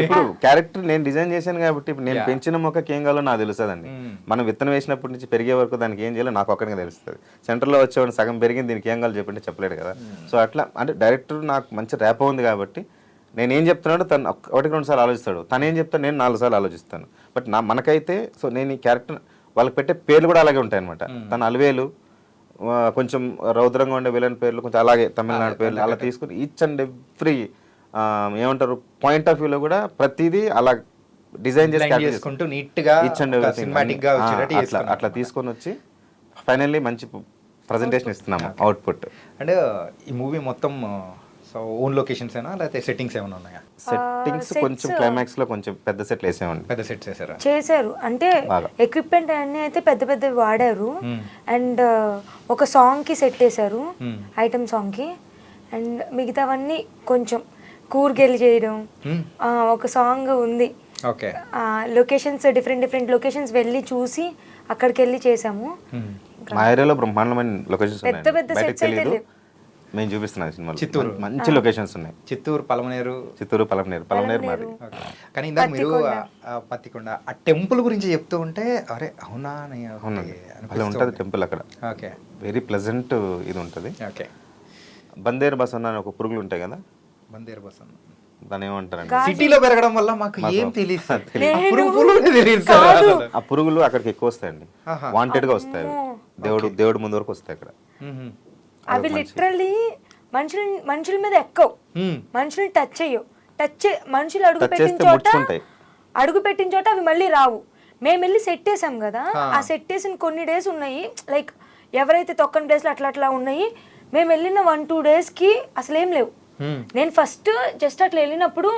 ఇప్పుడు క్యారెక్టర్ నేను డిజైన్ చేశాను కాబట్టి ఇప్పుడు నేను పెంచిన మొక్కకి ఏం కావాలో నాకు తెలుస్తుందండి. మనం విత్తనం వేసినప్పటి నుంచి పెరిగే వరకు దానికి ఏం చేయాలో నాకు ఒక్కడిగా తెలుస్తుంది. సెంటర్లో వచ్చేవాడిని సగం పెరిగింది, దీనికి ఏం కావాలో చెప్పంటే చెప్పలేడు కదా. సో అట్లా అంటే డైరెక్టర్ నాకు మంచి ర్యాప్ ఉంది కాబట్టి నేను ఏం చెప్తున్నాడో తను 1-2 సార్లు ఆలోచిస్తాడు, తను ఏం చెప్తాను నేను 4 సార్లు ఆలోచిస్తాను. బట్ మనకైతే సో నేను ఈ క్యారెక్టర్ వాళ్ళకి పెట్టే పేర్లు కూడా అలాగే ఉంటాయి అనమాట. తను అలవేలు, కొంచెం రౌద్రంగా ఉండే విలన్ పేర్లు కొంచెం అలాగే తమిళనాడు పేర్లు అలా తీసుకుని ఈచ్ అండ్ ఎవ్రీ ఏమంటారు పాయింట్ ఆఫ్ వ్యూలో కూడా ప్రతిదీ అలా డిజైన్ చేసుకుంటూ నీట్గా ఈచ్ అండ్ అట్లా తీసుకొని వచ్చి ఫైనల్లీ మంచి ప్రజెంటేషన్ ఇస్తున్నాము అవుట్పుట్. అంటే ఈ మూవీ మొత్తం సో ఓన్ లొకేషన్స్ అయినా లేకపోతే సెట్టింగ్స్ ఏమైనా ఉన్నాయా? సెట్టింగ్స్ కొంచెం క్లైమాక్స్ లో కొంచెం పెద్ద సెట్లు వేసామండి. పెద్ద సెట్స్ చేశారు అంటే ఎక్విప్మెంట్ అన్ని అయితే పెద్ద పెద్ద వాడారు. అండ్ ఒక సాంగ్ కి సెట్ వేశారు, ఐటమ్ సాంగ్ కి. అండ్ మిగతావన్నీ కొంచెం కూర్గెళ్ళి చేయడం. ఒక సాంగ్ ఉంది, లొకేషన్స్ డిఫరెంట్ లొకేషన్స్ వెళ్ళి చూసి అక్కడికి వెళ్ళి చేసాము. మా ఏరియాలో బ్రహ్మాండమైన లొకేషన్స్ పెద్ద పెద్ద సెట్స్ అయితే లేవు. మేము చూపిస్తున్నాం సినిమాలో. చిత్తూరు. మంచి లొకేషన్స్ ఉన్నాయి. చిత్తూరు, పలమనేరు. చిత్తూరు, పలమనేరు మాది. ఓకే. కానీ ఇందాక మీరు పత్తికొండ ఆ టెంపుల్ గురించి చెప్తూ ఉంటే అరే అవునా అని అవునండి, అలా ఉంటుంది టెంపుల్ అక్కడ. ఓకే. వెరీ ప్లెజెంట్ ఇది ఉంటుంది. ఓకే. బందేరు బసన్న అని ఒక పురుగులు ఉంటాయి కదా, బందేరు బస్ దాని ఏమంటారండి, సిటీలో పెరగడం వల్ల మాకు ఏం తెలియదు సార్. ఆ పురుగులు అక్కడికి ఎక్కువ వస్తాయండి, వాంటెడ్ గా వస్తాయి. దేవుడు ముందు వరకు వస్తాయి అక్కడ. అవి లిటరల్లీ మనుషుల మీద ఎక్కవు, మనుషుల్ని టచ్ చేయవు. మనుషులు అడుగు పెట్టిన చోట అవి మళ్ళీ రావు. మేము వెళ్ళి సెట్ వేసాం కదా, ఆ సెట్ వేసిన కొన్ని డేస్ ఉన్నాయి, లైక్ ఎవరైతే తొక్కని డేస్లో అట్లా ఉన్నాయి. మేము వెళ్ళిన 1-2 డేస్కి అసలు ఏం లేవు. నేను ఫస్ట్ జస్ట్ అట్లా వెళ్ళినప్పుడు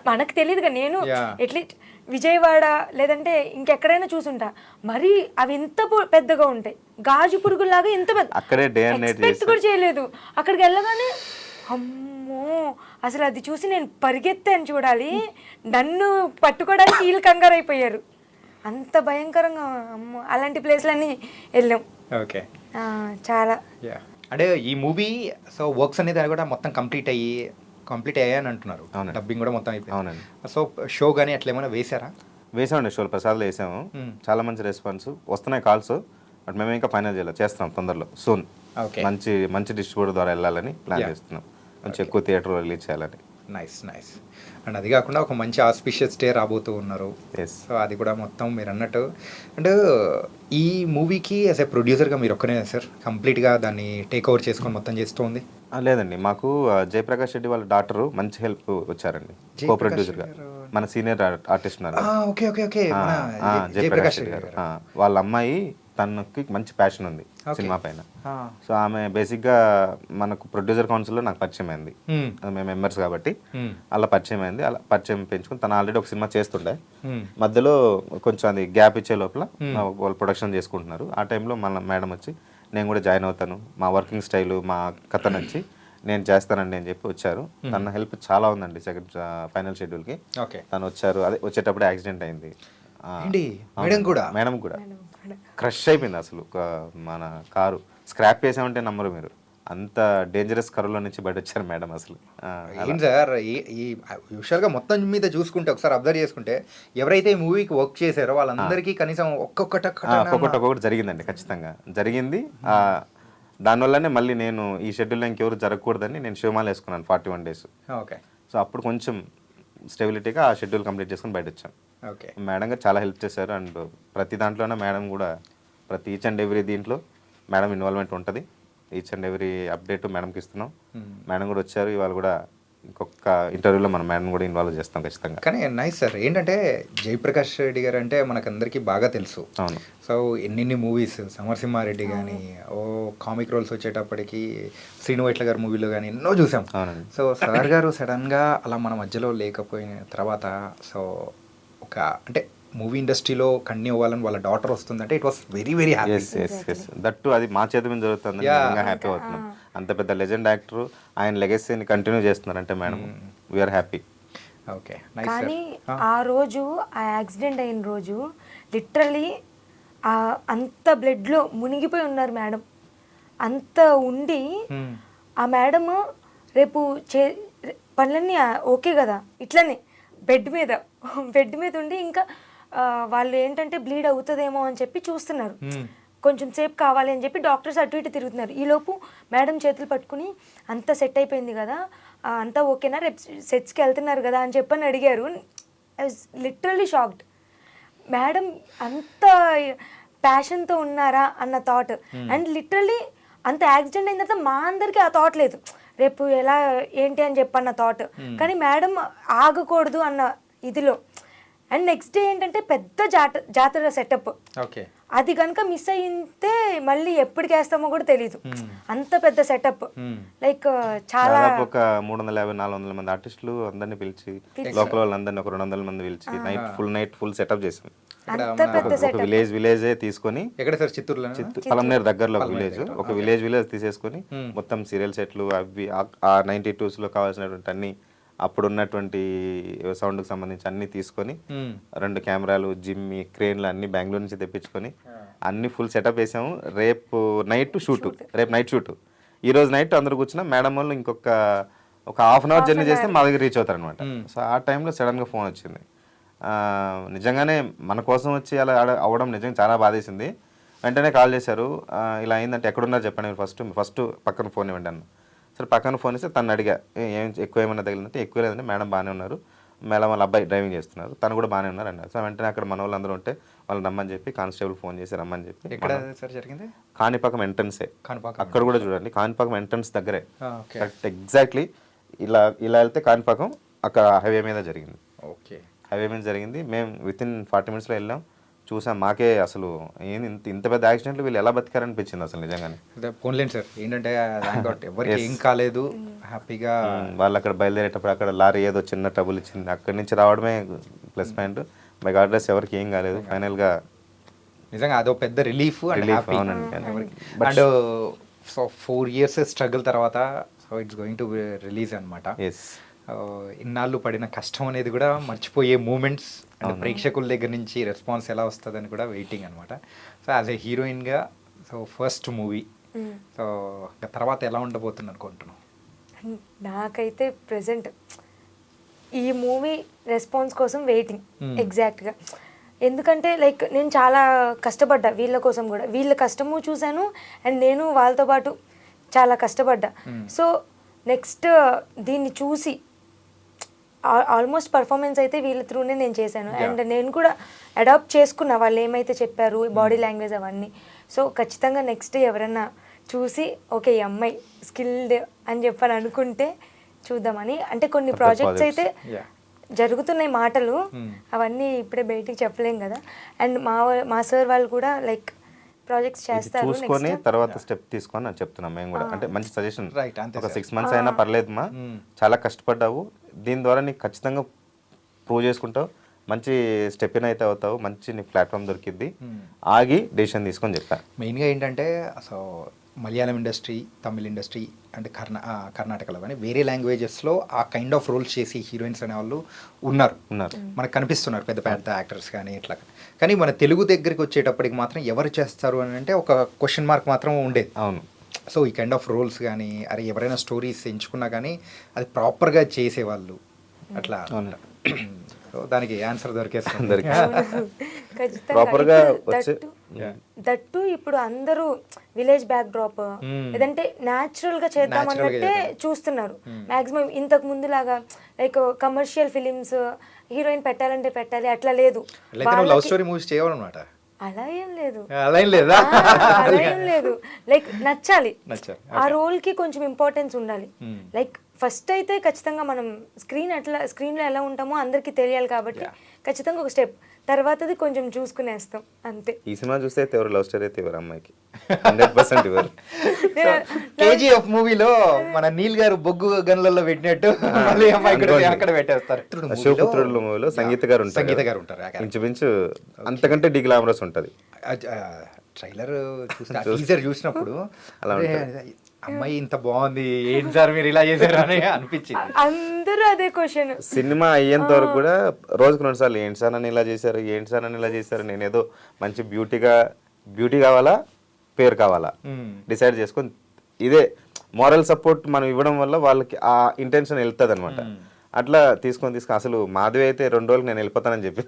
మనకు తెలియదుగా, నేను ఎట్లీస్ట్ విజయవాడ లేదంటే ఇంకెక్కడైనా చూసుంటా, మరి అవి ఎంత పెద్దగా ఉంటాయి, గాజు పురుగులాగా ఎంత పెద్ద, ఎక్స్పెక్ట్ కూడా చేయలేదు. అక్కడికి వెళ్ళగానే అమ్మో అసలు అది చూసి నేను పరిగెత్తాను చూడాలి, నన్ను పట్టుకోవడానికి వీళ్ళు కంగారు అయిపోయారు, అంత భయంకరంగా. అమ్మో అలాంటి ప్లేస్లన్నీ వెళ్ళాం. ఓకే. చాలా అంటే ఈ మూవీ సో వర్క్స్ అనేది కూడా మొత్తం కంప్లీట్ అయ్యాయని అంటున్నారు. డబ్బింగ్ కూడా మొత్తం అయిపోయింది. అవునండి. సో షో కానీ అట్లా ఏమైనా వేసామండి, షోలు ప్రసాద్లో వేసాము. చాలా మంచి రెస్పాన్స్ వస్తున్నాయి, కాల్స్. బట్ మేము ఇంకా ఫైనల్ చేస్తాం తొందరలో, సూన్. మంచి డిస్ట్రిబ్యూటర్ ద్వారా వెళ్ళాలని ప్లాన్ చేస్తున్నాం, మంచి ఎక్కువ థియేటర్లో రిలీజ్ చేయాలని. నైస్. అండ్ అది కాకుండా ఒక మంచి ఆస్పిషియస్ డే రాబోతూ ఉన్నారు. సో అది కూడా మొత్తం మీరు అన్నట్టు. అండ్ ఈ మూవీకి యాజ్ ఏ ప్రొడ్యూసర్గా మీరు ఒక్కనే సార్ కంప్లీట్గా దాన్ని టేక్ ఓవర్ చేసుకొని మొత్తం చేస్తుంది? లేదండి, మాకు జయప్రకాష్ రెడ్డి వాళ్ళ డాక్టర్ మంచి హెల్ప్ వచ్చారండి, కో ప్రొడ్యూసర్గా. మన సీనియర్ ఆర్టిస్ట్ ఉన్నారు జయప్రకాష్ రెడ్డి గారు. వాళ్ళ అమ్మాయి, తనకి మంచి ప్యాషన్ ఉంది సినిమా పైన. సో ఆమె బేసిక్గా మనకు ప్రొడ్యూసర్ కౌన్సిల్లో నాకు పరిచయం అయింది, మేము మెంబర్స్ కాబట్టి అలా పరిచయం అయింది. అలా పరిచయం పెంచుకుని తను ఆల్రెడీ ఒక సినిమా చేస్తుండే, మధ్యలో కొంచెం అది గ్యాప్ ఇచ్చే లోపల వాళ్ళు ప్రొడక్షన్ చేసుకుంటున్నారు. ఆ టైంలో మన మేడం వచ్చి నేను కూడా జాయిన్ అవుతాను, మా వర్కింగ్ స్టైలు మా కథ నచ్చి నేను చేస్తానండి అని చెప్పి వచ్చారు. తన హెల్ప్ చాలా ఉందండి. సెకండ్ ఫైనల్ షెడ్యూల్కి తను వచ్చారు. అదే వచ్చేటప్పుడు యాక్సిడెంట్ అయింది మేడం కూడా క్రష్ అయిపోయింది అసలు. మన కారు స్క్రాప్ చేసామంటే నమ్మరు మీరు, అంత డేంజరస్ కరువులో నుంచి బయట వచ్చారు మేడం అసలు. ఏంటి సార్ ఈ యూజువల్గా మొత్తం మీద చూసుకుంటే ఒకసారి అబ్జర్వ్ చేసుకుంటే ఎవరైతే ఈ మూవీకి వర్క్ చేశారో వాళ్ళందరికీ కనీసం ఒక్కొక్కటి జరిగిందండి, ఖచ్చితంగా జరిగింది. దానివల్లనే మళ్ళీ నేను ఈ షెడ్యూల్లో ఇంకెవరు జరగకూడదని నేను శివమాల వేసుకున్నాను 41 days. ఓకే. సో అప్పుడు కొంచెం స్టెబిలిటీగా ఆ షెడ్యూల్ కంప్లీట్ చేసుకుని బయట వచ్చాం. ఓకే. మేడం గారు చాలా హెల్ప్ చేశారు. అండ్ ప్రతి దాంట్లోనే మేడం కూడా, ప్రతి ఈచ్ అండ్ ఎవ్రీ దీంట్లో మేడం ఇన్వాల్వ్మెంట్ ఉంటుంది. ఈచ్ అండ్ ఎవ్రీ అప్డేట్ మేడంకి ఇస్తున్నాం. మేడం కూడా వచ్చారు ఇవాళ కూడా. ఇంకొక ఇంటర్వ్యూలో మనం మేడం కూడా ఇన్వాల్వ్ చేస్తాం ఖచ్చితంగా. కానీ నైస్ సార్. ఏంటంటే జయప్రకాష్ రెడ్డి గారు అంటే మనకందరికీ బాగా తెలుసు. అవును. సో ఎన్ని మూవీస్, సమరసింహారెడ్డి కానీ, కామిక్ రోల్స్ వచ్చేటప్పటికి శ్రీను వైట్ల గారి మూవీలో కానీ ఎన్నో చూసాం. అవునండి. సో సార్ గారు సడన్గా అలా మన మధ్యలో లేకపోయిన తర్వాత సో ఒక అంటే మూవీ ఇండస్ట్రీలో కంటిన్యూ అవ్వాలని వాళ్ళ డాటర్ వస్తుందంటే it was very very happy. That అది మా చేతి మీద జరుగుతుంది, హ్యాపీ అవుతున్నాం. అంత పెద్ద లెజెండ్ యాక్టర్ ఆయన లెగసీని కంటిన్యూ చేస్తున్నారంటే మేడం వీఆర్ హ్యాపీ. ఓకే. కానీ ఆ రోజు, ఆ యాక్సిడెంట్ అయిన రోజు లిటరలీ అంత బ్లడ్లో మునిగిపోయి ఉన్నారు మేడం. అంత ఉండి ఆ మేడం రేపు పనులన్నీ ఓకే కదా, ఇట్లనే బెడ్ మీద ఉండి ఇంకా వాళ్ళు ఏంటంటే బ్లీడ్ అవుతుందేమో అని చెప్పి చూస్తున్నారు. కొంచెం సేపు కావాలి అని చెప్పి డాక్టర్స్ అటు ఇటు తిరుగుతున్నారు. ఈలోపు మేడం చేతులు పట్టుకుని అంతా సెట్ అయిపోయింది కదా, అంతా ఓకేనా, రేపు సెట్స్కి వెళ్తున్నారు కదా అని చెప్పని అడిగారు. I was literally shocked. Madam అంత ప్యాషన్తో ఉన్నారా అన్న థాట్. అండ్ లిటరలీ అంత యాక్సిడెంట్ అయిన తర్వాత మా అందరికీ ఆ థాట్ లేదు, రేపు ఎలా ఏంటి అని చెప్పన్న థాట్. కానీ మేడం ఆగకూడదు అన్న ఇదిలో. అండ్ నెక్స్ట్ డే ఏంటంటే పెద్ద జాతర సెటప్. ఓకే. అది కనుక మిస్ అయింటే మళ్ళీ ఎప్పటికి వేస్తామో కూడా తెలీదు, అంత పెద్ద సెటప్. లైక్ చాలా ఒక 350-400 మంది ఆర్టిస్టులు అందరినీ పిలిచి, లోకల్ వాళ్ళందరినీ ఒక 200 మంది పిలిచి నైట్ ఫుల్ సెటప్ చేసాం. విలేజే తీసుకొని, ఎక్కడ సార్? చిత్తూరులో, పలమనేరు దగ్గరలో ఒక విలేజ్ తీసేసుకొని మొత్తం సీరియల్ సెట్లు అవి ఆ 92s లో కావాల్సినటువంటి అన్ని, అప్పుడున్నటువంటి సౌండ్కి సంబంధించి అన్ని తీసుకొని 2 కెమెరాలు, జిమ్మి, క్రేన్లు అన్ని బెంగళూరు నుంచి తెప్పించుకొని అన్ని ఫుల్ సెటప్ వేసాము. రేపు నైట్ షూట్. ఈ రోజు నైట్ అందరు కూర్చున్నా మేడం వాళ్ళు ఒక హాఫ్ అన్ అవర్ జర్నీ చేస్తే మా దగ్గర రీచ్ అవుతారు అనమాట. సో ఆ టైంలో సడన్గా ఫోన్ వచ్చింది. నిజంగానే మన కోసం వచ్చి అలా అవ్వడం నిజంగా చాలా బాధేసింది. వెంటనే కాల్ చేశారు, ఇలా అయిందంటే ఎక్కడున్నారు చెప్పండి మీరు ఫస్ట్ పక్కన ఫోన్ ఇవ్వండి అన్న. సరే పక్కన ఫోన్ ఇస్తే తను అడిగా ఏం ఎక్కువ ఏమన్నా తగిలిందంటే ఎక్కువ లేదంటే మేడం బాగానే ఉన్నారు, మేడం వాళ్ళ అబ్బాయి డ్రైవింగ్ చేస్తున్నారు, తను కూడా బాగానే ఉన్నారు అన్నారు. సో వెంటనే అక్కడ మన వాళ్ళు అందరూ ఉంటే వాళ్ళు రమ్మని చెప్పి కానిస్టేబుల్ ఫోన్ చేసి రమ్మని చెప్పి ఎక్కడ సార్ జరిగింది? కాణిపాకం ఎంట్రన్సే. కాణిపాకం అక్కడ కూడా చూడండి, కాణిపాకం ఎంట్రన్స్ దగ్గరే ఓకే కరెక్ట్ ఎగ్జాక్ట్లీ ఇలా వెళ్తే కాణిపాకం అక్కడ హైవే మీద జరిగింది. ఓకే, హైవే మీద జరిగింది. మేము వితిన్ 40 minutesలో వెళ్ళాం, చూసాం. మాకే అసలు ఏంది ఇంత పెద్ద యాక్సిడెంట్లు వీళ్ళు ఎలా బతికారనిపించింది అసలు నిజంగానే. పోన్లేండి సార్, ఏంటంటే ఎవరికి ఏం కాలేదు, హ్యాపీగా. వాళ్ళు అక్కడ బయలుదేరేటప్పుడు అక్కడ లారీ ఏదో చిన్న ట్రబుల్ ఇచ్చింది, అక్కడి నుంచి రావడమే plus point. By God grace ఎవరికి ఏం కాలేదు ఫైనల్గా. నిజంగా అదో పెద్ద relief and happy. And so 4 years struggle తర్వాత so it's going to release అనమాట. ఎస్, ఇన్నాళ్ళు పడిన కష్టం అనేది కూడా మర్చిపోయే మూమెంట్స్ అండ్ ప్రేక్షకుల దగ్గర నుంచి రెస్పాన్స్ ఎలా వస్తుందని కూడా వెయిటింగ్ అనమాట. సో యాజ్ ఏ హీరోయిన్గా సో ఫస్ట్ మూవీ, సో తర్వాత ఎలా ఉండబోతుంది అనుకుంటున్నాను? నాకైతే ప్రజెంట్ ఈ మూవీ రెస్పాన్స్ కోసం వెయిటింగ్ ఎగ్జాక్ట్గా. ఎందుకంటే లైక్ నేను చాలా కష్టపడ్డా వీళ్ళ కోసం కూడా, వీళ్ళ కష్టము చూశాను అండ్ నేను వాళ్ళతో పాటు చాలా కష్టపడ్డా. సో నెక్స్ట్ దీన్ని చూసి ఆల్మోస్ట్ పర్ఫార్మెన్స్ అయితే వీళ్ళ త్రూనే నేను చేశాను అండ్ నేను కూడా అడాప్ట్ చేసుకున్నా వాళ్ళు ఏమైతే చెప్పారు, బాడీ లాంగ్వేజ్ అవన్నీ. సో ఖచ్చితంగా నెక్స్ట్ ఎవరన్నా చూసి ఓకే ఈ అమ్మాయి స్కిల్డ్ అని చెప్పని అనుకుంటే చూద్దామని. అంటే కొన్ని ప్రాజెక్ట్స్ అయితే జరుగుతున్నాయి మాటలు, అవన్నీ ఇప్పుడే బయటికి చెప్పలేం కదా. అండ్ మా సార్ వాళ్ళు కూడా లైక్ ప్రాజెక్ట్స్ చేస్తారు, చూసుకొని తర్వాత స్టెప్ తీసుకొని అని చెప్తున్నాం మేము కూడా. అంటే మంచి సజెషన్, ఒక 6 months అయినా పర్లేదు మా, చాలా కష్టపడ్డావు, దీని ద్వారా నీకు ఖచ్చితంగా ప్రూవ్ చేసుకుంటావు, మంచి స్టెప్ ఇన్ అయితే అవుతావు, మంచి నీకు ప్లాట్ఫామ్ దొరికిద్ది, ఆగి డెసిషన్ తీసుకొని చెప్పా. మెయిన్గా ఏంటంటే so Malayalam industry, Tamil industry అంటే కర్ణాటకలో కానీ వేరే లాంగ్వేజెస్లో ఆ కైండ్ ఆఫ్ రోల్స్ చేసి హీరోయిన్స్ అనేవాళ్ళు ఉన్నారు, మనకు కనిపిస్తున్నారు పెద్ద పెద్ద యాక్టర్స్ కానీ ఇట్లా. కానీ మన తెలుగు దగ్గరికి వచ్చేటప్పటికి మాత్రం ఎవరు చేస్తారు అని అంటే ఒక క్వశ్చన్ మార్క్ మాత్రం ఉండేది. అవును. సో ఈ కైండ్ ఆఫ్ రోల్స్ కానీ అరే ఎవరైనా స్టోరీస్ ఎంచుకున్నా కానీ అది ప్రాపర్గా చేసేవాళ్ళు అట్లా. సో దానికి ఆన్సర్ దొరికేస్తుంది. దట్టు ఇప్పుడు అందరూ విలేజ్ బ్యాక్ డ్రాప్ లేదంటే న్యాచురల్ గా చేద్దామన్నట్టే చూస్తున్నారు మాక్సిమం. ఇంతకు ముందు లాగా లైక్ కమర్షియల్ ఫిలిమ్స్ హీరోయిన్ పెట్టాలంటే పెట్టాలి అట్లా లేదు. లవ్ స్టోరీ మూవీస్ చేయాలన్నమాట. అలా ఏం లేదు, అలా ఏం లేదు. లైక్ నచ్చాలి, ఆ రోల్ కి కొంచెం ఇంపార్టెన్స్ ఉండాలి. లైక్ ఫస్ట్ అయితే ఖచ్చితంగా మనం స్క్రీన్లో ఎలా ఉంటామో అందరికీ తెలియాలి కాబట్టి ఖచ్చితంగా ఒక స్టెప్, తర్వాతది కొంచెం చూసుకునేస్తాం అంతే. ఈ సినిమా చూస్తే ఎవరు లవ్ స్టోరీ అయితే ఎవరు అమ్మాయికి 100% ఎవరు. కేజీఎఫ్ మూవీలో మన నీల్ గారు బొగ్గు గన్లలో పెట్టినట్టు అక్కడ పెట్టేస్తారు. అశోకపుత్రుడు మూవీలో సంగీత గారు ఉంటారు, ఇంచుమించు అంతకంటే డిగ్లామరస్ ఉంటుంది. ట్రైలర్ చూసినప్పుడు అలా అమ్మాయి ఇంత బాగుంది, ఏంటి సార్ మీరు ఇలా చేశారు అని అనిపించింది. అందరూ అదే క్వశ్చన్. సినిమా అయ్యేంత వరకు కూడా రోజుకు 2 సార్లు ఏంటి సార్ అని ఇలా చేశారు, ఏంటి సార్ అని ఇలా చేశారు, నేను ఏదో మంచి బ్యూటీ కావాలా పేరు కావాలా డిసైడ్ చేసుకొని ఇదే మోరల్ సపోర్ట్ మనం ఇవ్వడం వల్ల వాళ్ళకి ఆ ఇంటెన్షన్ వెళ్తుంది అనమాట. అట్లా తీసుకొని అసలు మాధవి అయితే 2 రోజులు నేను వెళ్ళిపోతానని చెప్పి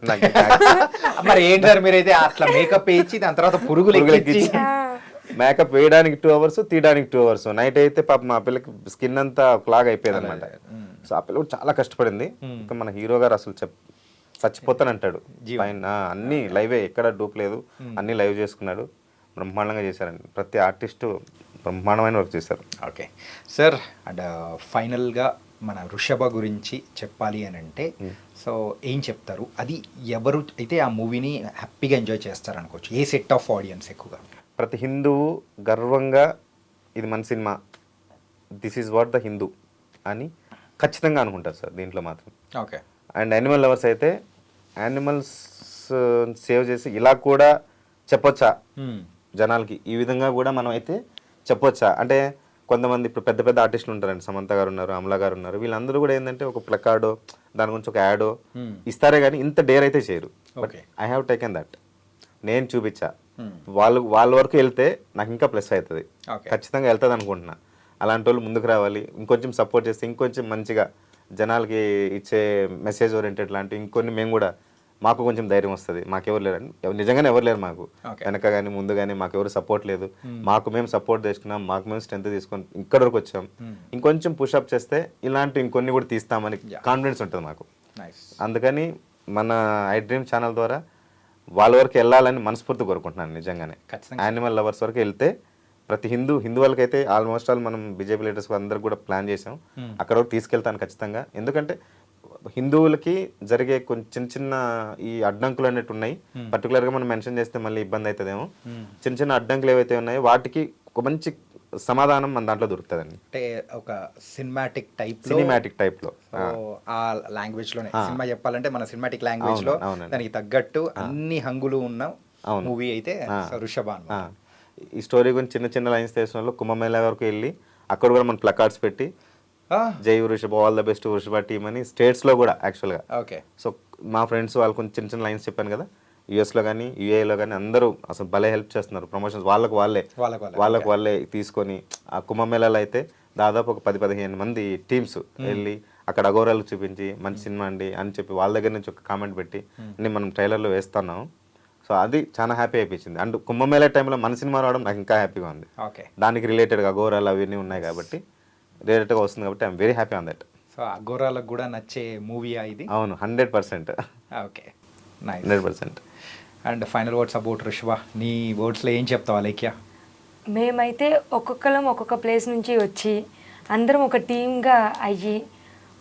మరి ఏంటి సార్ మీరైతే అట్లా మేకప్ వేయించి దాని తర్వాత పురుగులు మేకప్ వేయడానికి 2 hours, తీయడానికి 2 hours. నైట్ అయితే పాప మా పిల్లకి స్కిన్ అంతా క్లాగ్ అయిపోయింది అనమాట. సో ఆ పిల్ల కూడా చాలా కష్టపడింది. ఇంకా మన హీరో గారు అసలు చచ్చిపోతానంటాడు పైన, అన్ని లైవే, ఎక్కడ డూప్ లేదు, అన్ని లైవ్ చేసుకున్నాడు, బ్రహ్మాండంగా చేశారండి. ప్రతి ఆర్టిస్టు బ్రహ్మాండమైన వర్క్ చేశారు. ఓకే సార్, అండ్ ఫైనల్గా మన వృషభ గురించి చెప్పాలి అని అంటే సో ఏం చెప్తారు? అది ఎవరు అయితే ఆ మూవీని హ్యాపీగా ఎంజాయ్ చేస్తారు అనుకోవచ్చు, ఏ సెట్ ఆఫ్ ఆడియన్స్ ఎక్కువగా? ప్రతి హిందువు గర్వంగా ఇది మన cinema, this is what the Hindu అని ఖచ్చితంగా అనుకుంటారు సార్ దీంట్లో మాత్రం. ఓకే. అండ్ యానిమల్ లవర్స్ అయితే యానిమల్స్ సేవ్ చేసి ఇలా కూడా చెప్పొచ్చా జనాలకి, ఈ విధంగా కూడా మనం అయితే చెప్పొచ్చా అంటే. కొంతమంది ఇప్పుడు పెద్ద పెద్ద ఆర్టిస్టులు ఉంటారండి, సమంత గారు ఉన్నారు, అమలా గారు ఉన్నారు, వీళ్ళందరూ కూడా ఏంటంటే ఒక ప్లకార్డో దాని గురించి ఒక యాడో ఇస్తారే కానీ ఇంత డేర్ అయితే చేయరు. But I have taken that, నేను చూపించా, వాళ్ళ వరకు వెళ్తే నాకు ఇంకా ప్లస్ అవుతుంది, ఖచ్చితంగా వెళ్తుంది అనుకుంటున్నా. అలాంటి వాళ్ళు ముందుకు రావాలి, ఇంకొంచెం సపోర్ట్ చేస్తే ఇంకొంచెం మంచిగా జనాలకి ఇచ్చే మెసేజ్ ఓరియంటెడ్ లాంటివి ఇంకొన్ని మేము కూడా మాకు కొంచెం ధైర్యం వస్తుంది. మాకెవరు లేరు, నిజంగానే ఎవరు లేరు మాకు వెనక కానీ ముందు కానీ మాకు ఎవరు సపోర్ట్ లేదు. మాకు మేము సపోర్ట్ చేసుకున్నాం, మాకు మేము స్ట్రెంత్ తీసుకొని ఇక్కడ వరకు వచ్చాం. ఇంకొంచెం పుషప్ చేస్తే ఇలాంటి ఇంకొన్ని కూడా తీస్తామని కాన్ఫిడెన్స్ ఉంటుంది మాకు. అందుకని మన ఐ డ్రీమ్ ఛానల్ ద్వారా వాళ్ళ వరకు వెళ్ళాలని మనస్ఫూర్తి కోరుకుంటున్నాను. నిజంగానే యానిమల్ లవర్స్ వరకు వెళ్తే ప్రతి హిందూ వాళ్ళకైతే ఆల్మోస్ట్ ఆల్ మనం బీజేపీ లీడర్స్ అందరూ కూడా ప్లాన్ చేసాం, అక్కడ వరకు తీసుకెళ్తాను ఖచ్చితంగా. ఎందుకంటే హిందువులకి జరిగే కొంచెం చిన్న ఈ అడ్డంకులు అనేవి ఉన్నాయి, పర్టికులర్గా మనం మెన్షన్ చేస్తే మళ్ళీ ఇబ్బంది అవుతుందేమో. చిన్న చిన్న అడ్డంకులు ఏవైతే ఉన్నాయో వాటికి ఒక మంచి సమాధానం మన దాంట్లో దొరుకుతుందండి. అంటే ఒక సినిమాటిక్ టైప్ లో ఆ లాంగ్వేజ్ లోనే సినిమా చెప్పాలంటే మన సినిమాటిక్ లాంగ్వేజ్ లో దానికి తగ్గట్టు అన్ని హంగులు ఉన్న మూవీ అయితే వృషభ. ఈ స్టోరీ గురించి చిన్న చిన్న లైన్స్ తెలిసిన వాళ్ళు కుంభమేళా వరకు వెళ్ళి అక్కడ కూడా మన ప్లకార్డ్స్ పెట్టి జై వృషభ, ఆల్ ద బెస్ట్ వృషభ టీమ్ అని స్టేట్స్లో కూడా యాక్చువల్గా. ఓకే. సో మా ఫ్రెండ్స్ వాళ్ళు కొంచెం చిన్న చిన్న లైన్స్ చెప్పాను కదా, యూఎస్లో కానీ యూఏలో కానీ అందరూ అసలు భలే హెల్ప్ చేస్తున్నారు. ప్రమోషన్స్ వాళ్ళకు వాళ్ళే తీసుకొని ఆ కుంభమేళాలో అయితే దాదాపు ఒక 10-15 మంది టీమ్స్ వెళ్ళి అక్కడ అఘోరాలు చూపించి మంచి సినిమా అండి అని చెప్పి వాళ్ళ దగ్గర నుంచి ఒక కామెంట్ పెట్టి అన్ని మనం ట్రైలర్లో వేస్తున్నాం. సో అది చాలా హ్యాపీ అనిపించింది. అండ్ కుంభమేళా టైంలో మన సినిమా రావడం నాకు ఇంకా హ్యాపీగా ఉంది. దానికి రిలేటెడ్గా అఘోరాలు అవన్నీ ఉన్నాయి కాబట్టి రిలేటెడ్గా వస్తుంది కాబట్టి I'm very happy on that. So అఘోరాలకు కూడా నచ్చే మూవీ ఇది. అవును, 100%. Okay, nice, 100%. And final words about Vrushabha, నీ వర్డ్స్లో ఏం చెప్తావా లేఖ్య? మేమైతే ఒక్కొక్కరం ఒక్కొక్క ప్లేస్ నుంచి వచ్చి అందరం ఒక టీమ్గా అయ్యి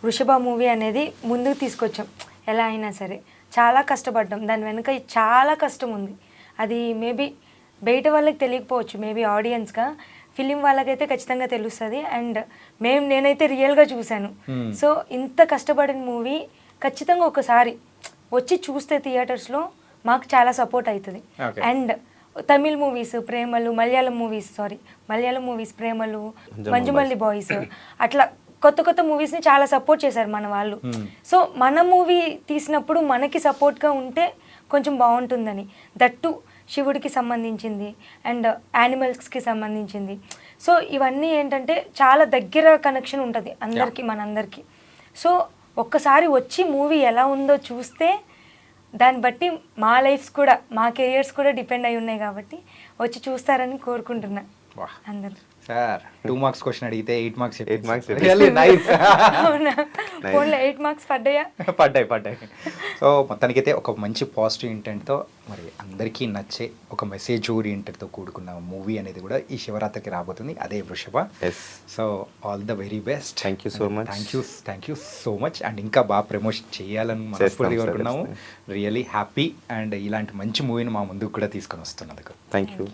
వృషభ మూవీ అనేది ముందుకు తీసుకొచ్చాం. ఎలా అయినా సరే చాలా కష్టపడ్డాం, దాని వెనుక చాలా కష్టం ఉంది. అది మేబీ బయట వాళ్ళకి తెలియకపోవచ్చు, మేబీ ఆడియన్స్గా ఫిలిం వాళ్ళకైతే ఖచ్చితంగా తెలుస్తుంది. అండ్ నేనైతే రియల్గా చూశాను. సో ఇంత కష్టపడిన మూవీ ఖచ్చితంగా ఒకసారి వచ్చి చూస్తే థియేటర్స్లో మాకు చాలా సపోర్ట్ అవుతుంది. అండ్ తమిళ్ మూవీస్ ప్రేమలు, మలయాళం మూవీస్ ప్రేమలు, మంజుమల్లి బాయ్స్, అట్లా కొత్త కొత్త మూవీస్ని చాలా సపోర్ట్ చేశారు మన వాళ్ళు. సో మన మూవీ తీసినప్పుడు మనకి సపోర్ట్గా ఉంటే కొంచెం బాగుంటుందని, దట్టు శివుడికి సంబంధించింది అండ్ యానిమల్స్కి సంబంధించింది. సో ఇవన్నీ ఏంటంటే చాలా దగ్గర కనెక్షన్ ఉంటుంది అందరికీ, మనందరికీ. సో ఒక్కసారి వచ్చి మూవీ ఎలా ఉందో చూస్తే దాన్ని బట్టి మా లైఫ్స్ కూడా, మా కెరియర్స్ కూడా డిపెండ్ అయి ఉన్నాయి కాబట్టి వచ్చి చూస్తారని కోరుకుంటున్నా అందరూ. సార్ 2 మార్క్స్ క్వశ్చన్ అడిగితే 8 మార్క్స్ 8 మార్క్స్ అవునా? ఫోన్లో 8 మార్క్స్ పడ్డాయి. సో మొత్తానికైతే ఒక మంచి పాజిటివ్ ఇంటెంట్తో మరి అందరికీ నచ్చే ఒక మెసేజ్ ఓరియంటెడ్తో కూడుకున్న మూవీ అనేది కూడా ఈ శివరాత్రికి రాబోతుంది, అదే వృషభ. So all the very best. Thank you so much. Thank you so much. And ఇంకా బాగా ప్రమోషన్ చేయాలని మనస్ఫూర్తిగా కోరుకున్నాము. Really happy. అండ్ ఇలాంటి మంచి మూవీని మా ముందుకు కూడా తీసుకొని వస్తున్నందుకు థ్యాంక్ యూ.